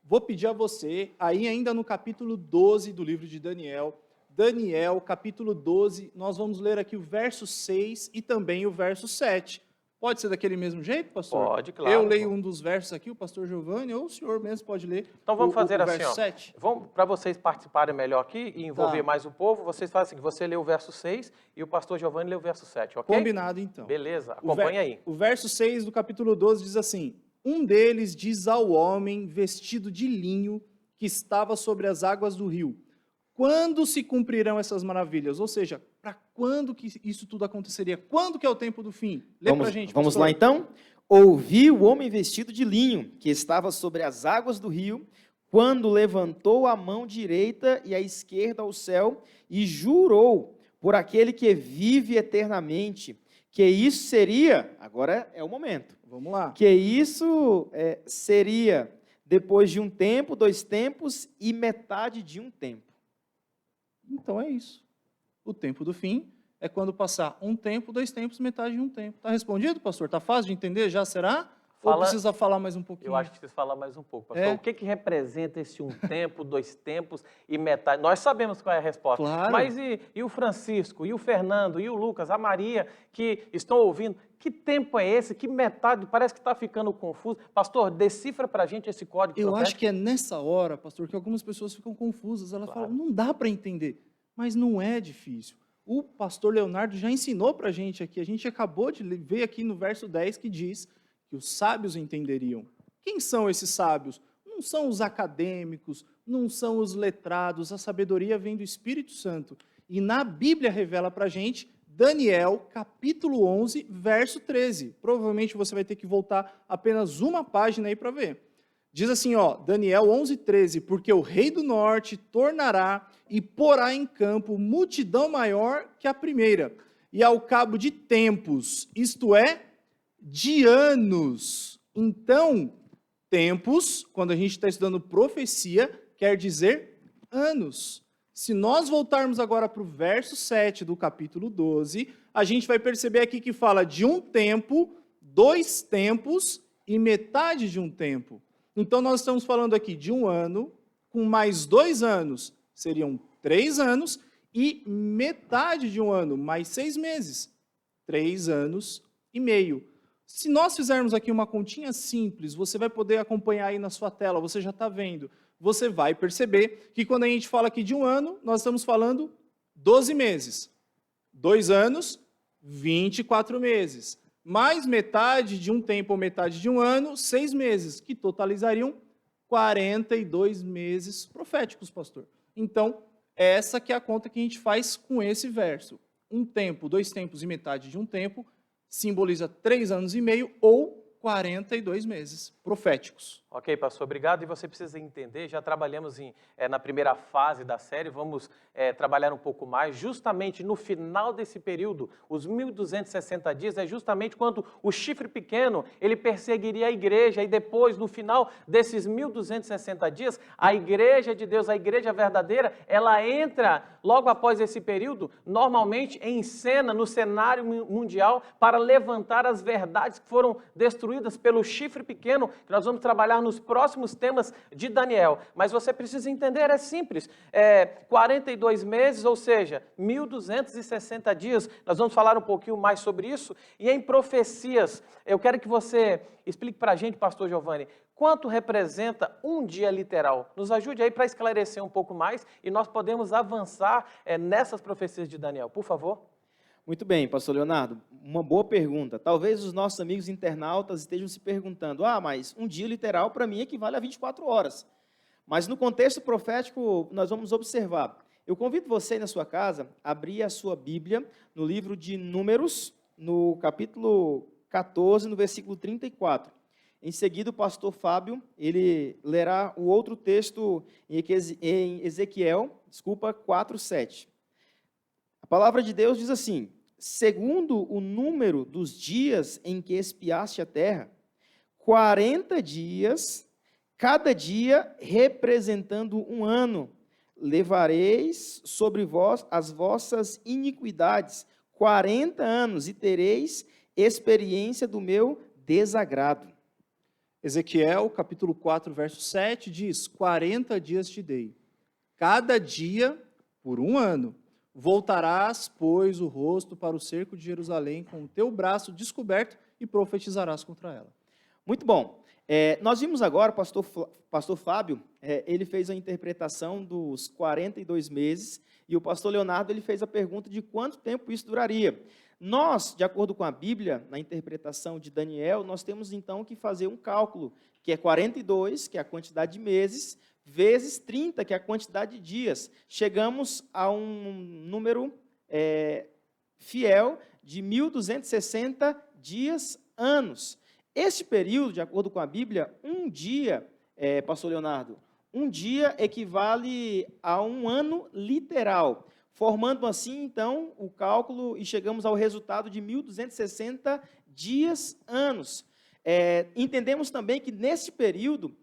vou pedir a você, aí ainda no capítulo 12 do livro de Daniel, capítulo 12, nós vamos ler aqui o verso 6 e também o verso 7. Pode ser daquele mesmo jeito, pastor? Pode, claro. Eu leio um dos versos aqui, o pastor Giovanni, ou o senhor mesmo pode ler. Então vamos fazer o assim, verso 7. Para vocês participarem melhor aqui e envolver mais o povo, vocês fazem assim, você lê o verso 6 e o pastor Giovanni lê o verso 7, ok? Combinado, então. Beleza, acompanha aí. O verso 6 do capítulo 12 diz assim, um deles diz ao homem vestido de linho que estava sobre as águas do rio, quando se cumprirão essas maravilhas? Ou seja, para quando que isso tudo aconteceria? Quando que é o tempo do fim? Lê para a gente, pastor. Vamos lá então? Ouvi o homem vestido de linho, que estava sobre as águas do rio, quando levantou a mão direita e a esquerda ao céu, e jurou por aquele que vive eternamente, que isso seria, agora é o momento. Vamos lá. Que isso seria depois de um tempo, 2 tempos e metade de um tempo. Então é isso. O tempo do fim é quando passar 1 tempo, 2 tempos, metade de 1 tempo. Está respondido, pastor? Está fácil de entender? Já será? Ou precisa falar mais um pouquinho? Eu acho que precisa falar mais um pouco, pastor. O que representa esse 1 tempo, 2 tempos e metade? Nós sabemos qual é a resposta. Claro. Mas e o Francisco, e o Fernando, e o Lucas, a Maria, que estão ouvindo? Que tempo é esse? Que metade? Parece que está ficando confuso. Pastor, decifra para a gente esse código Eu profético. acho que é nessa hora, pastor, que algumas pessoas ficam confusas. Elas falam, não dá para entender. Mas não é difícil. O pastor Leonardo já ensinou para a gente acabou de ver aqui no verso 10 que diz que os sábios entenderiam. Quem são esses sábios? Não são os acadêmicos, não são os letrados, a sabedoria vem do Espírito Santo. E na Bíblia revela para a gente Daniel, capítulo 11, verso 13. Provavelmente você vai ter que voltar apenas uma página aí para ver. Diz assim, ó, Daniel 11, 13, porque o rei do norte tornará e porá em campo multidão maior que a primeira, e ao cabo de tempos, isto é, de anos. Então, tempos, quando a gente está estudando profecia, quer dizer anos. Se nós voltarmos agora para o verso 7 do capítulo 12, a gente vai perceber aqui que fala de um tempo, 2 tempos e metade de um tempo. Então, nós estamos falando aqui de um ano, com mais 2 anos, seriam 3 anos, e metade de um ano, mais 6 meses, 3 anos e meio. Se nós fizermos aqui uma continha simples, você vai poder acompanhar aí na sua tela, você já está vendo, você vai perceber que quando a gente fala aqui de um ano, nós estamos falando 12 meses. 2 anos, 24 meses. Mais metade de um tempo ou metade de um ano, 6 meses, que totalizariam 42 meses proféticos, pastor. Então, essa que é a conta que a gente faz com esse verso. Um tempo, 2 tempos e metade de um tempo, simboliza 3 anos e meio ou 42 meses proféticos. Ok, pastor, obrigado. E você precisa entender, já trabalhamos na primeira fase da série, vamos trabalhar um pouco mais. Justamente no final desse período, os 1.260 dias, é justamente quando o chifre pequeno, ele perseguiria a igreja. E depois, no final desses 1.260 dias, a igreja de Deus, a igreja verdadeira, ela entra, logo após esse período, normalmente em cena, no cenário mundial, para levantar as verdades que foram destruídas pelo chifre pequeno, que nós vamos trabalhar nos próximos temas de Daniel. Mas você precisa entender, é simples, 42 meses, ou seja, 1.260 dias, nós vamos falar um pouquinho mais sobre isso, e em profecias, eu quero que você explique para a gente, pastor Giovanni, quanto representa um dia literal? Nos ajude aí para esclarecer um pouco mais, e nós podemos avançar nessas profecias de Daniel, por favor. Muito bem, pastor Leonardo, uma boa pergunta. Talvez os nossos amigos internautas estejam se perguntando, mas um dia literal para mim equivale a 24 horas. Mas no contexto profético, nós vamos observar. Eu convido você na sua casa a abrir a sua Bíblia no livro de Números, no capítulo 14, no versículo 34. Em seguida, o pastor Fábio, ele lerá o outro texto em Ezequiel, 4:7. A palavra de Deus diz assim, segundo o número dos dias em que espiaste a terra, 40 dias, cada dia representando um ano, levareis sobre vós as vossas iniquidades, 40 anos, e tereis experiência do meu desagrado. Ezequiel, capítulo 4, verso 7, diz, 40 dias te dei, cada dia por um ano. Voltarás, pois, o rosto para o cerco de Jerusalém com o teu braço descoberto e profetizarás contra ela. Muito bom. Nós vimos agora, pastor Fábio, ele fez a interpretação dos 42 meses, e o pastor Leonardo ele fez a pergunta de quanto tempo isso duraria. Nós, de acordo com a Bíblia, na interpretação de Daniel, nós temos então que fazer um cálculo, que é 42, que é a quantidade de meses, vezes 30, que é a quantidade de dias. Chegamos a um número fiel de 1.260 dias, anos. Este período, de acordo com a Bíblia, um dia, pastor Leonardo, um dia equivale a um ano literal, formando assim, então, o cálculo e chegamos ao resultado de 1.260 dias, anos. Entendemos também que, nesse período,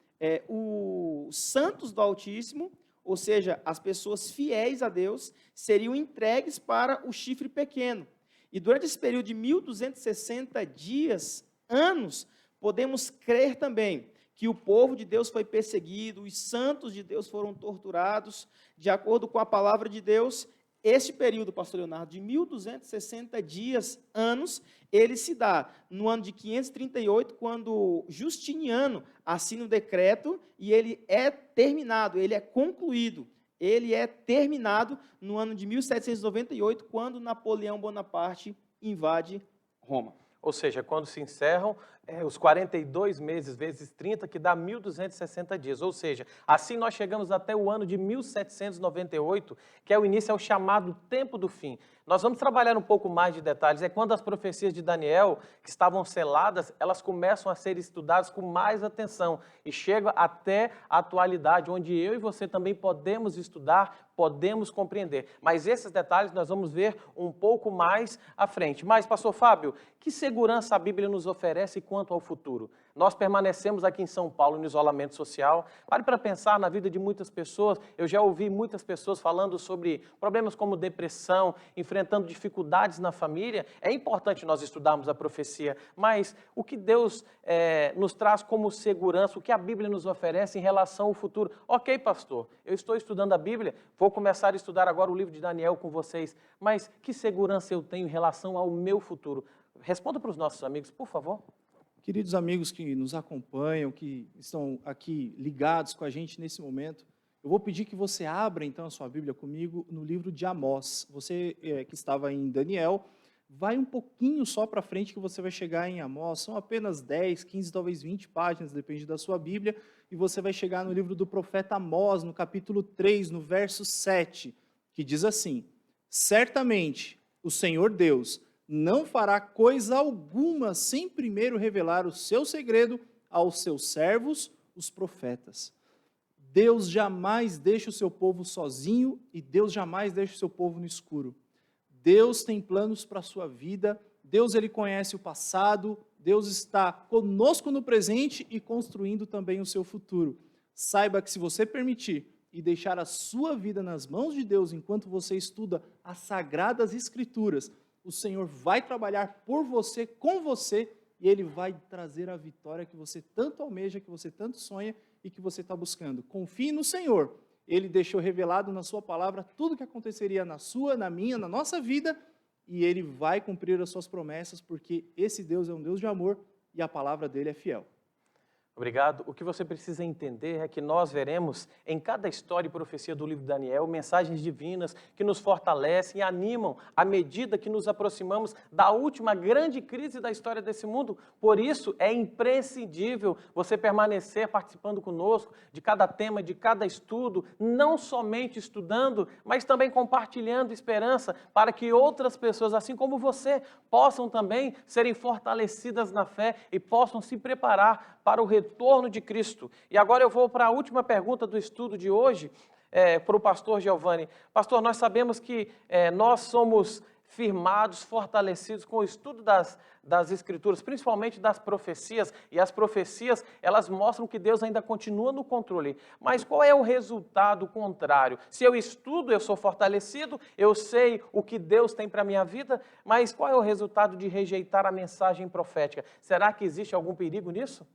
os santos do Altíssimo, ou seja, as pessoas fiéis a Deus, seriam entregues para o chifre pequeno. E durante esse período de 1.260 dias, anos, podemos crer também que o povo de Deus foi perseguido, os santos de Deus foram torturados, de acordo com a palavra de Deus. Este período, pastor Leonardo, de 1.260 dias, anos, ele se dá no ano de 538, quando Justiniano assina o decreto, e ele é terminado, ele é concluído ele é terminado no ano de 1798, quando Napoleão Bonaparte invade Roma. Ou seja, quando se encerram os 42 meses vezes 30, que dá 1.260 dias. Ou seja, assim nós chegamos até o ano de 1798, que é o início, é o chamado tempo do fim. Nós vamos trabalhar um pouco mais de detalhes. É quando as profecias de Daniel, que estavam seladas, elas começam a ser estudadas com mais atenção e chegam até a atualidade, onde eu e você também podemos estudar, podemos compreender. Mas esses detalhes nós vamos ver um pouco mais à frente. Mas, pastor Fábio, que segurança a Bíblia nos oferece quanto ao futuro? Nós permanecemos aqui em São Paulo no isolamento social. Pare para pensar na vida de muitas pessoas. Eu já ouvi muitas pessoas falando sobre problemas como depressão, enfrentando dificuldades na família. É importante nós estudarmos a profecia, mas o que Deus nos traz como segurança, o que a Bíblia nos oferece em relação ao futuro? Ok, pastor, eu estou estudando a Bíblia, vou começar a estudar agora o livro de Daniel com vocês, mas que segurança eu tenho em relação ao meu futuro? Responda para os nossos amigos, por favor. Queridos amigos que nos acompanham, que estão aqui ligados com a gente nesse momento, eu vou pedir que você abra, então, a sua Bíblia comigo no livro de Amós. Você que estava em Daniel, vai um pouquinho só para frente que você vai chegar em Amós. São apenas 10, 15, talvez 20 páginas, depende da sua Bíblia, e você vai chegar no livro do profeta Amós, no capítulo 3, no verso 7, que diz assim: certamente o Senhor Deus não fará coisa alguma sem primeiro revelar o seu segredo aos seus servos, os profetas. Deus jamais deixa o seu povo sozinho e Deus jamais deixa o seu povo no escuro. Deus tem planos para a sua vida, Deus ele conhece o passado, Deus está conosco no presente e construindo também o seu futuro. Saiba que se você permitir e deixar a sua vida nas mãos de Deus enquanto você estuda as Sagradas Escrituras, o Senhor vai trabalhar por você, com você, e Ele vai trazer a vitória que você tanto almeja, que você tanto sonha e que você está buscando. Confie no Senhor. Ele deixou revelado na sua palavra tudo o que aconteceria na sua, na minha, na nossa vida, e Ele vai cumprir as suas promessas, porque esse Deus é um Deus de amor e a palavra dEle é fiel. Obrigado. O que você precisa entender é que nós veremos em cada história e profecia do livro de Daniel mensagens divinas que nos fortalecem e animam à medida que nos aproximamos da última grande crise da história desse mundo. Por isso, é imprescindível você permanecer participando conosco de cada tema, de cada estudo, não somente estudando, mas também compartilhando esperança para que outras pessoas, assim como você, possam também serem fortalecidas na fé e possam se preparar para o retorno de Cristo. E agora eu vou para a última pergunta do estudo de hoje, para o pastor Giovanni. Pastor, nós sabemos que nós somos firmados, fortalecidos com o estudo das Escrituras, principalmente das profecias, e as profecias, elas mostram que Deus ainda continua no controle. Mas qual é o resultado contrário? Se eu estudo, eu sou fortalecido, eu sei o que Deus tem para a minha vida, mas qual é o resultado de rejeitar a mensagem profética? Será que existe algum perigo nisso?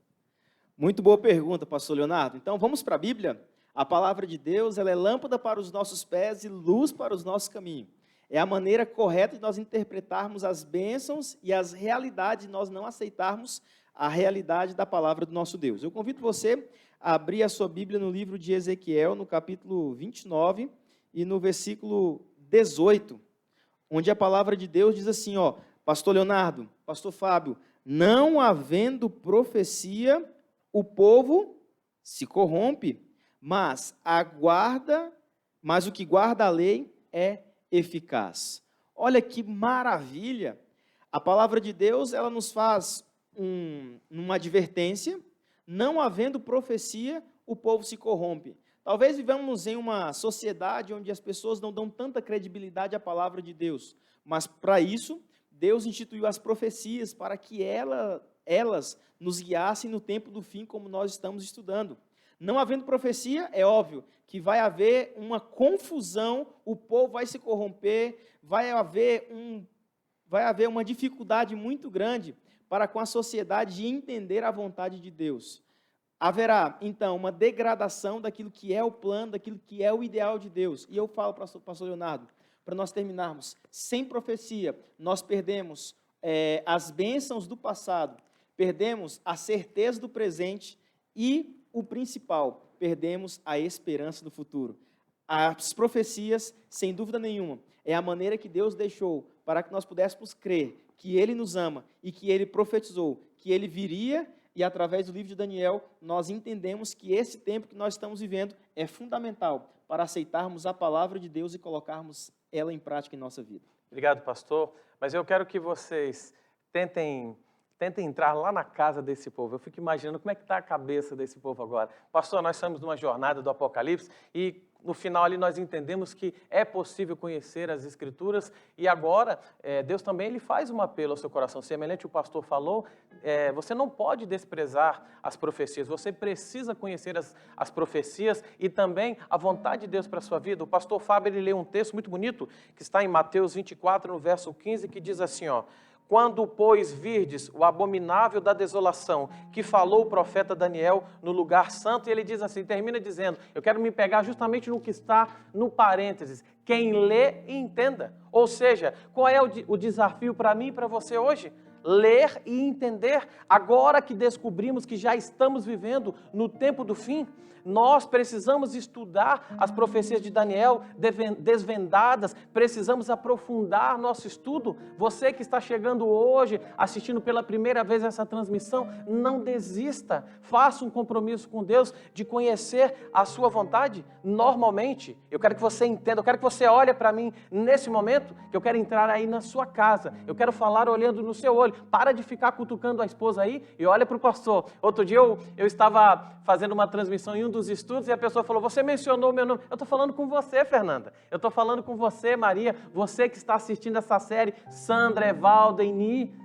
Muito boa pergunta, pastor Leonardo. Então, vamos para a Bíblia? A palavra de Deus, ela é lâmpada para os nossos pés e luz para os nossos caminhos. É a maneira correta de nós interpretarmos as bênçãos e as realidades, de nós não aceitarmos a realidade da palavra do nosso Deus. Eu convido você a abrir a sua Bíblia no livro de Ezequiel, no capítulo 29 e no versículo 18, onde a palavra de Deus diz assim, pastor Leonardo, pastor Fábio, não havendo profecia, o povo se corrompe, mas o que guarda a lei é eficaz. Olha que maravilha! A palavra de Deus, ela nos faz uma advertência, não havendo profecia, o povo se corrompe. Talvez vivamos em uma sociedade onde as pessoas não dão tanta credibilidade à palavra de Deus, mas para isso, Deus instituiu as profecias para que elas nos guiassem no tempo do fim, como nós estamos estudando. Não havendo profecia, é óbvio que vai haver uma confusão, o povo vai se corromper, vai haver uma dificuldade muito grande para com a sociedade de entender a vontade de Deus. Haverá, então, uma degradação daquilo que é o plano, daquilo que é o ideal de Deus. E eu falo para o pastor Leonardo, para nós terminarmos, sem profecia, nós perdemos as bênçãos do passado, perdemos a certeza do presente e, o principal, perdemos a esperança do futuro. As profecias, sem dúvida nenhuma, é a maneira que Deus deixou para que nós pudéssemos crer que Ele nos ama e que Ele profetizou, que Ele viria, e através do livro de Daniel, nós entendemos que esse tempo que nós estamos vivendo é fundamental para aceitarmos a palavra de Deus e colocarmos ela em prática em nossa vida. Obrigado, pastor. Mas eu quero que vocês tentem entrar lá na casa desse povo. Eu fico imaginando como é que está a cabeça desse povo agora. Pastor, nós estamos numa jornada do Apocalipse e no final ali nós entendemos que é possível conhecer as Escrituras e agora Deus também ele faz um apelo ao seu coração. Semelhante o pastor falou, você não pode desprezar as profecias, você precisa conhecer as profecias e também a vontade de Deus para a sua vida. O pastor Fábio ele leu um texto muito bonito que está em Mateus 24, no verso 15, que diz assim, ó: quando, pois, virdes o abominável da desolação, que falou o profeta Daniel no lugar santo, e ele diz assim, termina dizendo, eu quero me pegar justamente no que está no parênteses, quem lê e entenda. Ou seja, qual é o desafio para mim e para você hoje? Ler e entender. Agora que descobrimos que já estamos vivendo no tempo do fim, nós precisamos estudar as profecias de Daniel desvendadas, precisamos aprofundar nosso estudo. Você que está chegando hoje, assistindo pela primeira vez essa transmissão, não desista, faça um compromisso com Deus de conhecer a sua vontade. Normalmente, eu quero que você entenda, eu quero que você olhe para mim nesse momento, que eu quero entrar aí na sua casa, eu quero falar olhando no seu olho, para de ficar cutucando a esposa aí e olha para o pastor. Outro dia eu estava fazendo uma transmissão em um dos estudos e a pessoa falou, você mencionou o meu nome. Eu estou falando com você, Fernanda. Eu estou falando com você, Maria. Você que está assistindo essa série, Sandra, Evalda, Eni.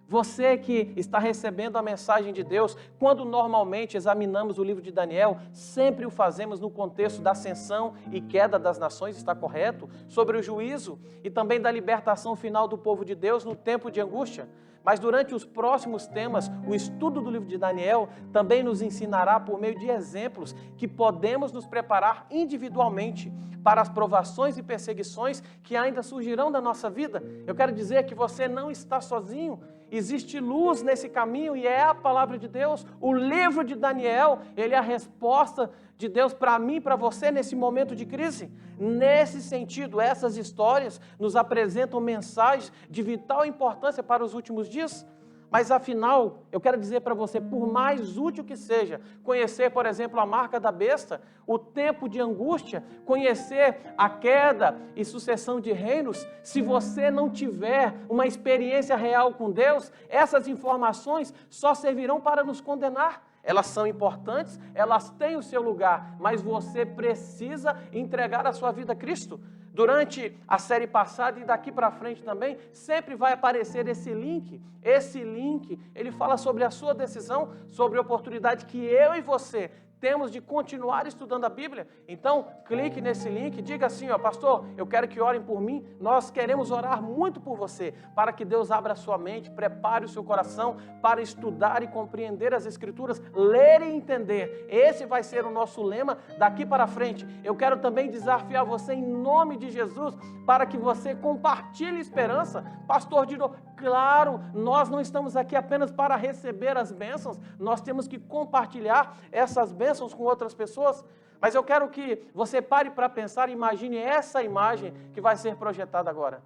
Você que está recebendo a mensagem de Deus. Quando normalmente examinamos o livro de Daniel, sempre o fazemos no contexto da ascensão e queda das nações, está correto? Sobre o juízo e também da libertação final do povo de Deus no tempo de angústia. Mas durante os próximos temas, o estudo do livro de Daniel também nos ensinará por meio de exemplos que podemos nos preparar individualmente para as provações e perseguições que ainda surgirão da nossa vida. Eu quero dizer que você não está sozinho. Existe luz nesse caminho e é a palavra de Deus. O livro de Daniel, ele é a resposta de Deus para mim e para você nesse momento de crise. Nesse sentido, essas histórias nos apresentam mensagens de vital importância para os últimos dias. Mas afinal, eu quero dizer para você, por mais útil que seja, conhecer, por exemplo, a marca da besta, o tempo de angústia, conhecer a queda e sucessão de reinos, se você não tiver uma experiência real com Deus, essas informações só servirão para nos condenar. Elas são importantes, elas têm o seu lugar, mas você precisa entregar a sua vida a Cristo. Durante a série passada e daqui para frente também, sempre vai aparecer esse link. Esse link, ele fala sobre a sua decisão, sobre a oportunidade que eu e você temos de continuar estudando a Bíblia. Então, clique nesse link, diga assim, ó, pastor, eu quero que orem por mim, nós queremos orar muito por você, para que Deus abra a sua mente, prepare o seu coração para estudar e compreender as Escrituras, ler e entender. Esse vai ser o nosso lema daqui para frente. Eu quero também desafiar você em nome de Jesus, para que você compartilhe esperança. Pastor Dino, claro, nós não estamos aqui apenas para receber as bênçãos, nós temos que compartilhar essas bênçãos com outras pessoas, mas eu quero que você pare para pensar e imagine essa imagem que vai ser projetada agora.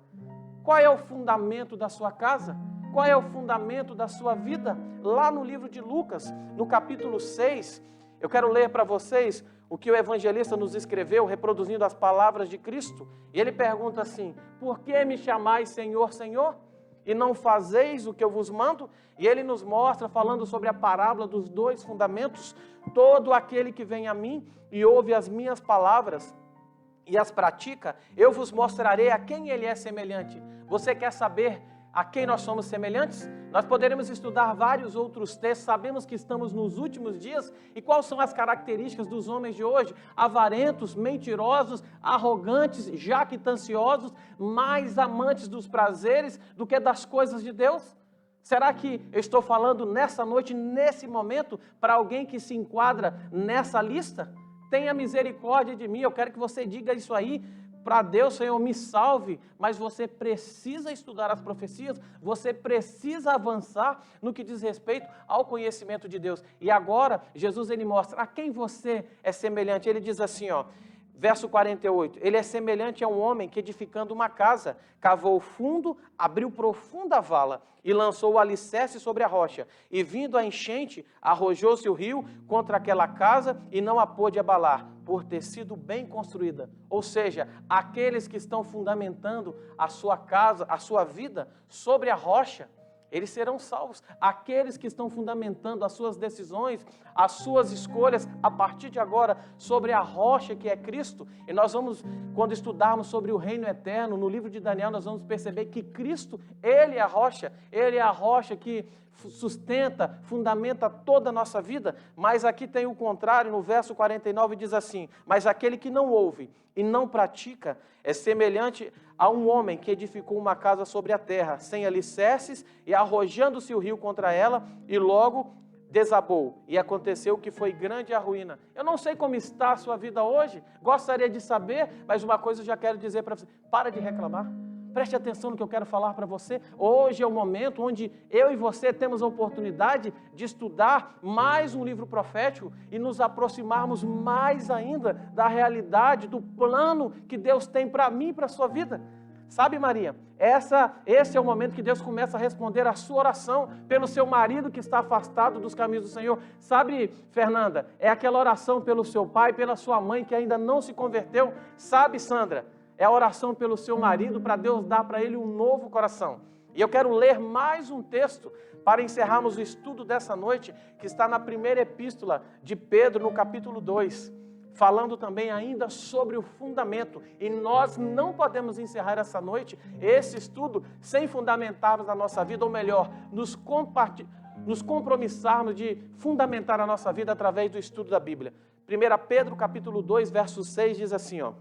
Qual é o fundamento da sua casa? Qual é o fundamento da sua vida? Lá no livro de Lucas, no capítulo 6, eu quero ler para vocês o que o evangelista nos escreveu, reproduzindo as palavras de Cristo. E ele pergunta assim, por que me chamais Senhor, Senhor? E não fazeis o que eu vos mando? E ele nos mostra, falando sobre a parábola dos dois fundamentos, todo aquele que vem a mim e ouve as minhas palavras e as pratica, eu vos mostrarei a quem ele é semelhante. Você quer saber a quem nós somos semelhantes? Nós poderemos estudar vários outros textos, sabemos que estamos nos últimos dias, e quais são as características dos homens de hoje? Avarentos, mentirosos, arrogantes, jactanciosos, mais amantes dos prazeres do que das coisas de Deus? Será que eu estou falando nessa noite, nesse momento, para alguém que se enquadra nessa lista? Tenha misericórdia de mim, eu quero que você diga isso aí para Deus, Senhor, me salve, mas você precisa estudar as profecias, você precisa avançar no que diz respeito ao conhecimento de Deus. E agora, Jesus ele mostra a quem você é semelhante. Ele diz assim, ó, Verso 48, ele é semelhante a um homem que, edificando uma casa, cavou fundo, abriu profunda vala e lançou o alicerce sobre a rocha. E vindo a enchente, arrojou-se o rio contra aquela casa e não a pôde abalar, por ter sido bem construída. Ou seja, aqueles que estão fundamentando a sua casa, a sua vida sobre a rocha, eles serão salvos. Aqueles que estão fundamentando as suas decisões, as suas escolhas, a partir de agora, sobre a rocha que é Cristo. E nós vamos, quando estudarmos sobre o reino eterno, no livro de Daniel, nós vamos perceber que Cristo, Ele é a rocha que sustenta, fundamenta toda a nossa vida. Mas aqui tem o contrário, no verso 49 diz assim: mas aquele que não ouve e não pratica é semelhante a um homem que edificou uma casa sobre a terra, sem alicerces, e arrojando-se o rio contra ela, e logo desabou. E aconteceu que foi grande a ruína. Eu não sei como está a sua vida hoje, gostaria de saber, mas uma coisa eu já quero dizer para você: para de reclamar. Preste atenção no que eu quero falar para você. Hoje é o momento onde eu e você temos a oportunidade de estudar mais um livro profético e nos aproximarmos mais ainda da realidade, do plano que Deus tem para mim e para a sua vida. Sabe, Maria, esse é o momento que Deus começa a responder a sua oração pelo seu marido que está afastado dos caminhos do Senhor. Sabe, Fernanda, é aquela oração pelo seu pai, pela sua mãe que ainda não se converteu. Sabe, Sandra, é a oração pelo seu marido para Deus dar para ele um novo coração. E eu quero ler mais um texto para encerrarmos o estudo dessa noite, que está na primeira epístola de Pedro, no capítulo 2, falando também ainda sobre o fundamento. E nós não podemos encerrar essa noite, esse estudo, sem fundamentarmos a nossa vida, ou melhor, nos compromissarmos de fundamentar a nossa vida através do estudo da Bíblia. 1 Pedro, capítulo 2, verso 6, diz assim, ó: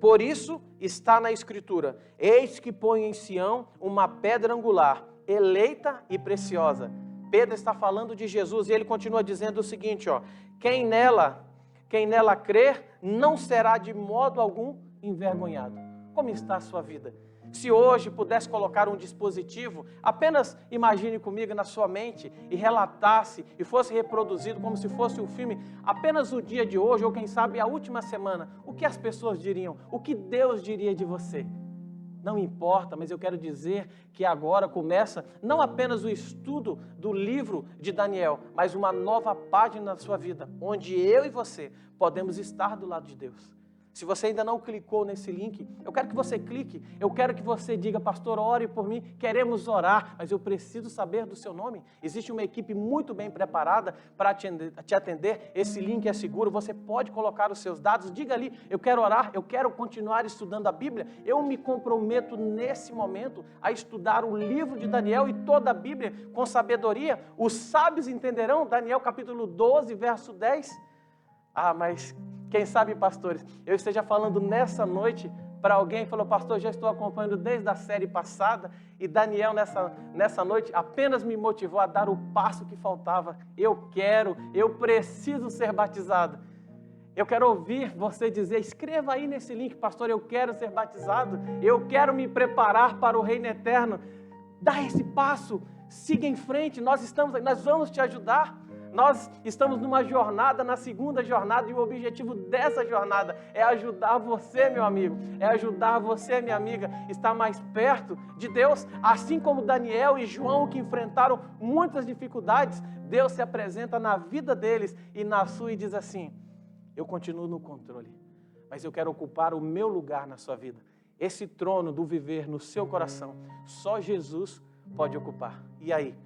por isso está na Escritura: eis que põe em Sião uma pedra angular, eleita e preciosa. Pedro está falando de Jesus e ele continua dizendo o seguinte, ó: quem nela crer não será de modo algum envergonhado. Como está a sua vida? Se hoje pudesse colocar um dispositivo, apenas imagine comigo na sua mente e relatasse e fosse reproduzido como se fosse um filme, apenas o dia de hoje ou quem sabe a última semana, o que as pessoas diriam? O que Deus diria de você? Não importa, mas eu quero dizer que agora começa não apenas o estudo do livro de Daniel, mas uma nova página na sua vida, onde eu e você podemos estar do lado de Deus. Se você ainda não clicou nesse link, eu quero que você clique, eu quero que você diga: pastor, ore por mim, queremos orar, mas eu preciso saber do seu nome. Existe uma equipe muito bem preparada para te atender, esse link é seguro, você pode colocar os seus dados, diga ali: eu quero orar, eu quero continuar estudando a Bíblia, eu me comprometo nesse momento a estudar o livro de Daniel e toda a Bíblia com sabedoria. Os sábios entenderão, Daniel capítulo 12, verso 10. Mas quem sabe, pastores, eu esteja falando nessa noite para alguém que falou: pastor, já estou acompanhando desde a série passada, e Daniel nessa noite apenas me motivou a dar o passo que faltava. Eu preciso ser batizado. Eu quero ouvir você dizer: escreva aí nesse link: pastor, eu quero ser batizado, eu quero me preparar para o reino eterno. Dá esse passo, siga em frente, nós vamos te ajudar. Nós estamos numa jornada, na segunda jornada, e o objetivo dessa jornada é ajudar você, meu amigo, é ajudar você, minha amiga, estar mais perto de Deus. Assim como Daniel e João, que enfrentaram muitas dificuldades, Deus se apresenta na vida deles e na sua e diz assim: eu continuo no controle, mas eu quero ocupar o meu lugar na sua vida. Esse trono do viver no seu coração, só Jesus pode ocupar. E aí?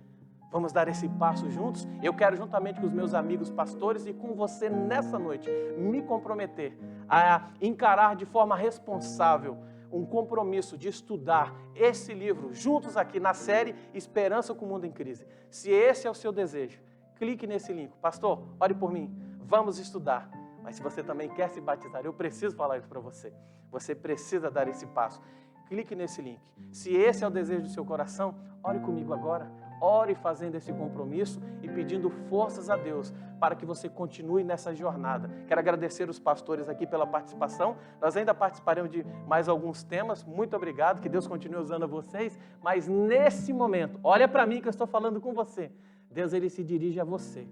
Vamos dar esse passo juntos? Eu quero, juntamente com os meus amigos pastores e com você nessa noite, me comprometer a encarar de forma responsável um compromisso de estudar esse livro juntos aqui na série Esperança com o Mundo em Crise. Se esse é o seu desejo, clique nesse link. Pastor, ore por mim, vamos estudar. Mas se você também quer se batizar, eu preciso falar isso para você. Você precisa dar esse passo. Clique nesse link. Se esse é o desejo do seu coração, ore comigo agora. Ore fazendo esse compromisso e pedindo forças a Deus para que você continue nessa jornada. Quero agradecer os pastores aqui pela participação. Nós ainda participaremos de mais alguns temas. Muito obrigado, que Deus continue usando vocês. Mas nesse momento, olha para mim que eu estou falando com você. Deus, Ele se dirige a você.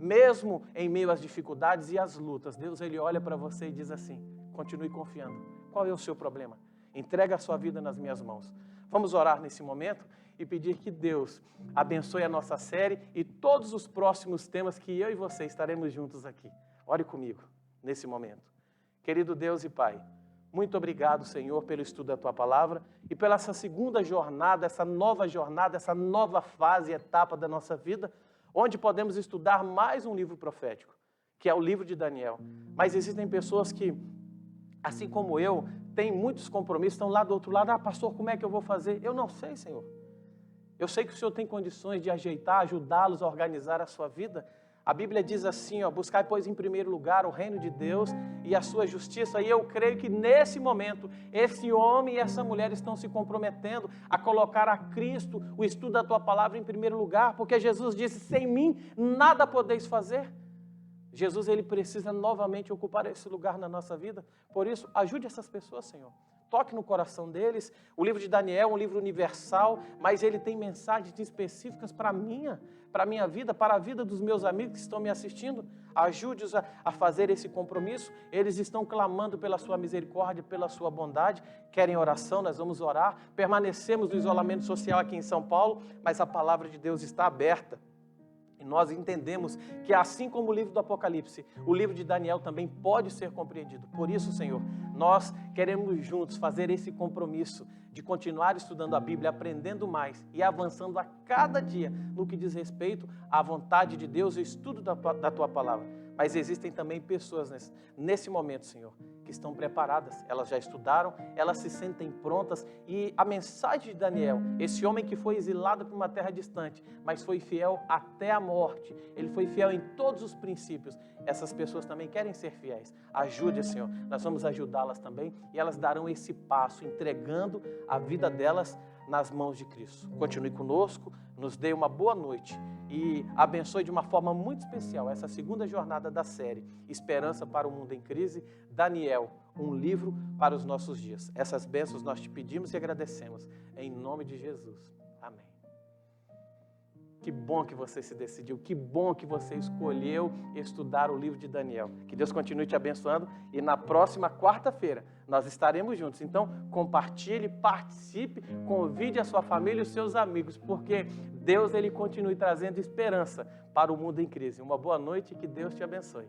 mesmo em meio às dificuldades e às lutas, Deus ele olha para você e diz assim: continue confiando. Qual é o seu problema? Entrega a sua vida nas minhas mãos. Vamos orar nesse momento e pedir que Deus abençoe a nossa série e todos os próximos temas que eu e você estaremos juntos aqui. Ore comigo nesse momento. Querido Deus e Pai, muito obrigado, Senhor, pelo estudo da Tua Palavra e pela essa segunda jornada, essa nova fase e etapa da nossa vida, onde podemos estudar mais um livro profético, que é o livro de Daniel. Mas existem pessoas que, assim como eu, têm muitos compromissos, estão lá do outro lado: pastor, como é que eu vou fazer? Eu não sei, Senhor. Eu sei que o Senhor tem condições de ajeitar, ajudá-los a organizar a sua vida. A Bíblia diz assim, buscai, pois, em primeiro lugar o reino de Deus e a sua justiça. E eu creio que nesse momento, esse homem e essa mulher estão se comprometendo a colocar a Cristo, o estudo da Tua Palavra, em primeiro lugar, porque Jesus disse: sem mim nada podeis fazer. Jesus, ele precisa novamente ocupar esse lugar na nossa vida. Por isso, ajude essas pessoas, Senhor. Toque no coração deles. O livro de Daniel é um livro universal, mas ele tem mensagens específicas para a minha vida, para a vida dos meus amigos que estão me assistindo. Ajude-os a fazer esse compromisso. Eles estão clamando pela sua misericórdia, pela sua bondade. Querem oração? Nós vamos orar. Permanecemos no isolamento social aqui em São Paulo, mas a palavra de Deus está aberta. E nós entendemos que, assim como o livro do Apocalipse, o livro de Daniel também pode ser compreendido. Por isso, Senhor, nós queremos juntos fazer esse compromisso de continuar estudando a Bíblia, aprendendo mais e avançando a cada dia no que diz respeito à vontade de Deus e o estudo da Tua Palavra. Mas existem também pessoas nesse momento, Senhor, que estão preparadas, elas já estudaram, elas se sentem prontas, e a mensagem de Daniel, esse homem que foi exilado para uma terra distante, mas foi fiel até a morte, ele foi fiel em todos os princípios, essas pessoas também querem ser fiéis. Ajude, Senhor, nós vamos ajudá-las também, e elas darão esse passo, entregando a vida delas nas mãos de Cristo. Continue conosco, nos dê uma boa noite e abençoe de uma forma muito especial essa segunda jornada da série Esperança para o Mundo em Crise, Daniel, um livro para os nossos dias. Essas bênçãos nós te pedimos e agradecemos, em nome de Jesus. Amém. Que bom que você se decidiu, que bom que você escolheu estudar o livro de Daniel. Que Deus continue te abençoando e na próxima quarta-feira nós estaremos juntos. Então, compartilhe, participe, convide a sua família e os seus amigos, porque Deus ele continue trazendo esperança para o mundo em crise. Uma boa noite e que Deus te abençoe.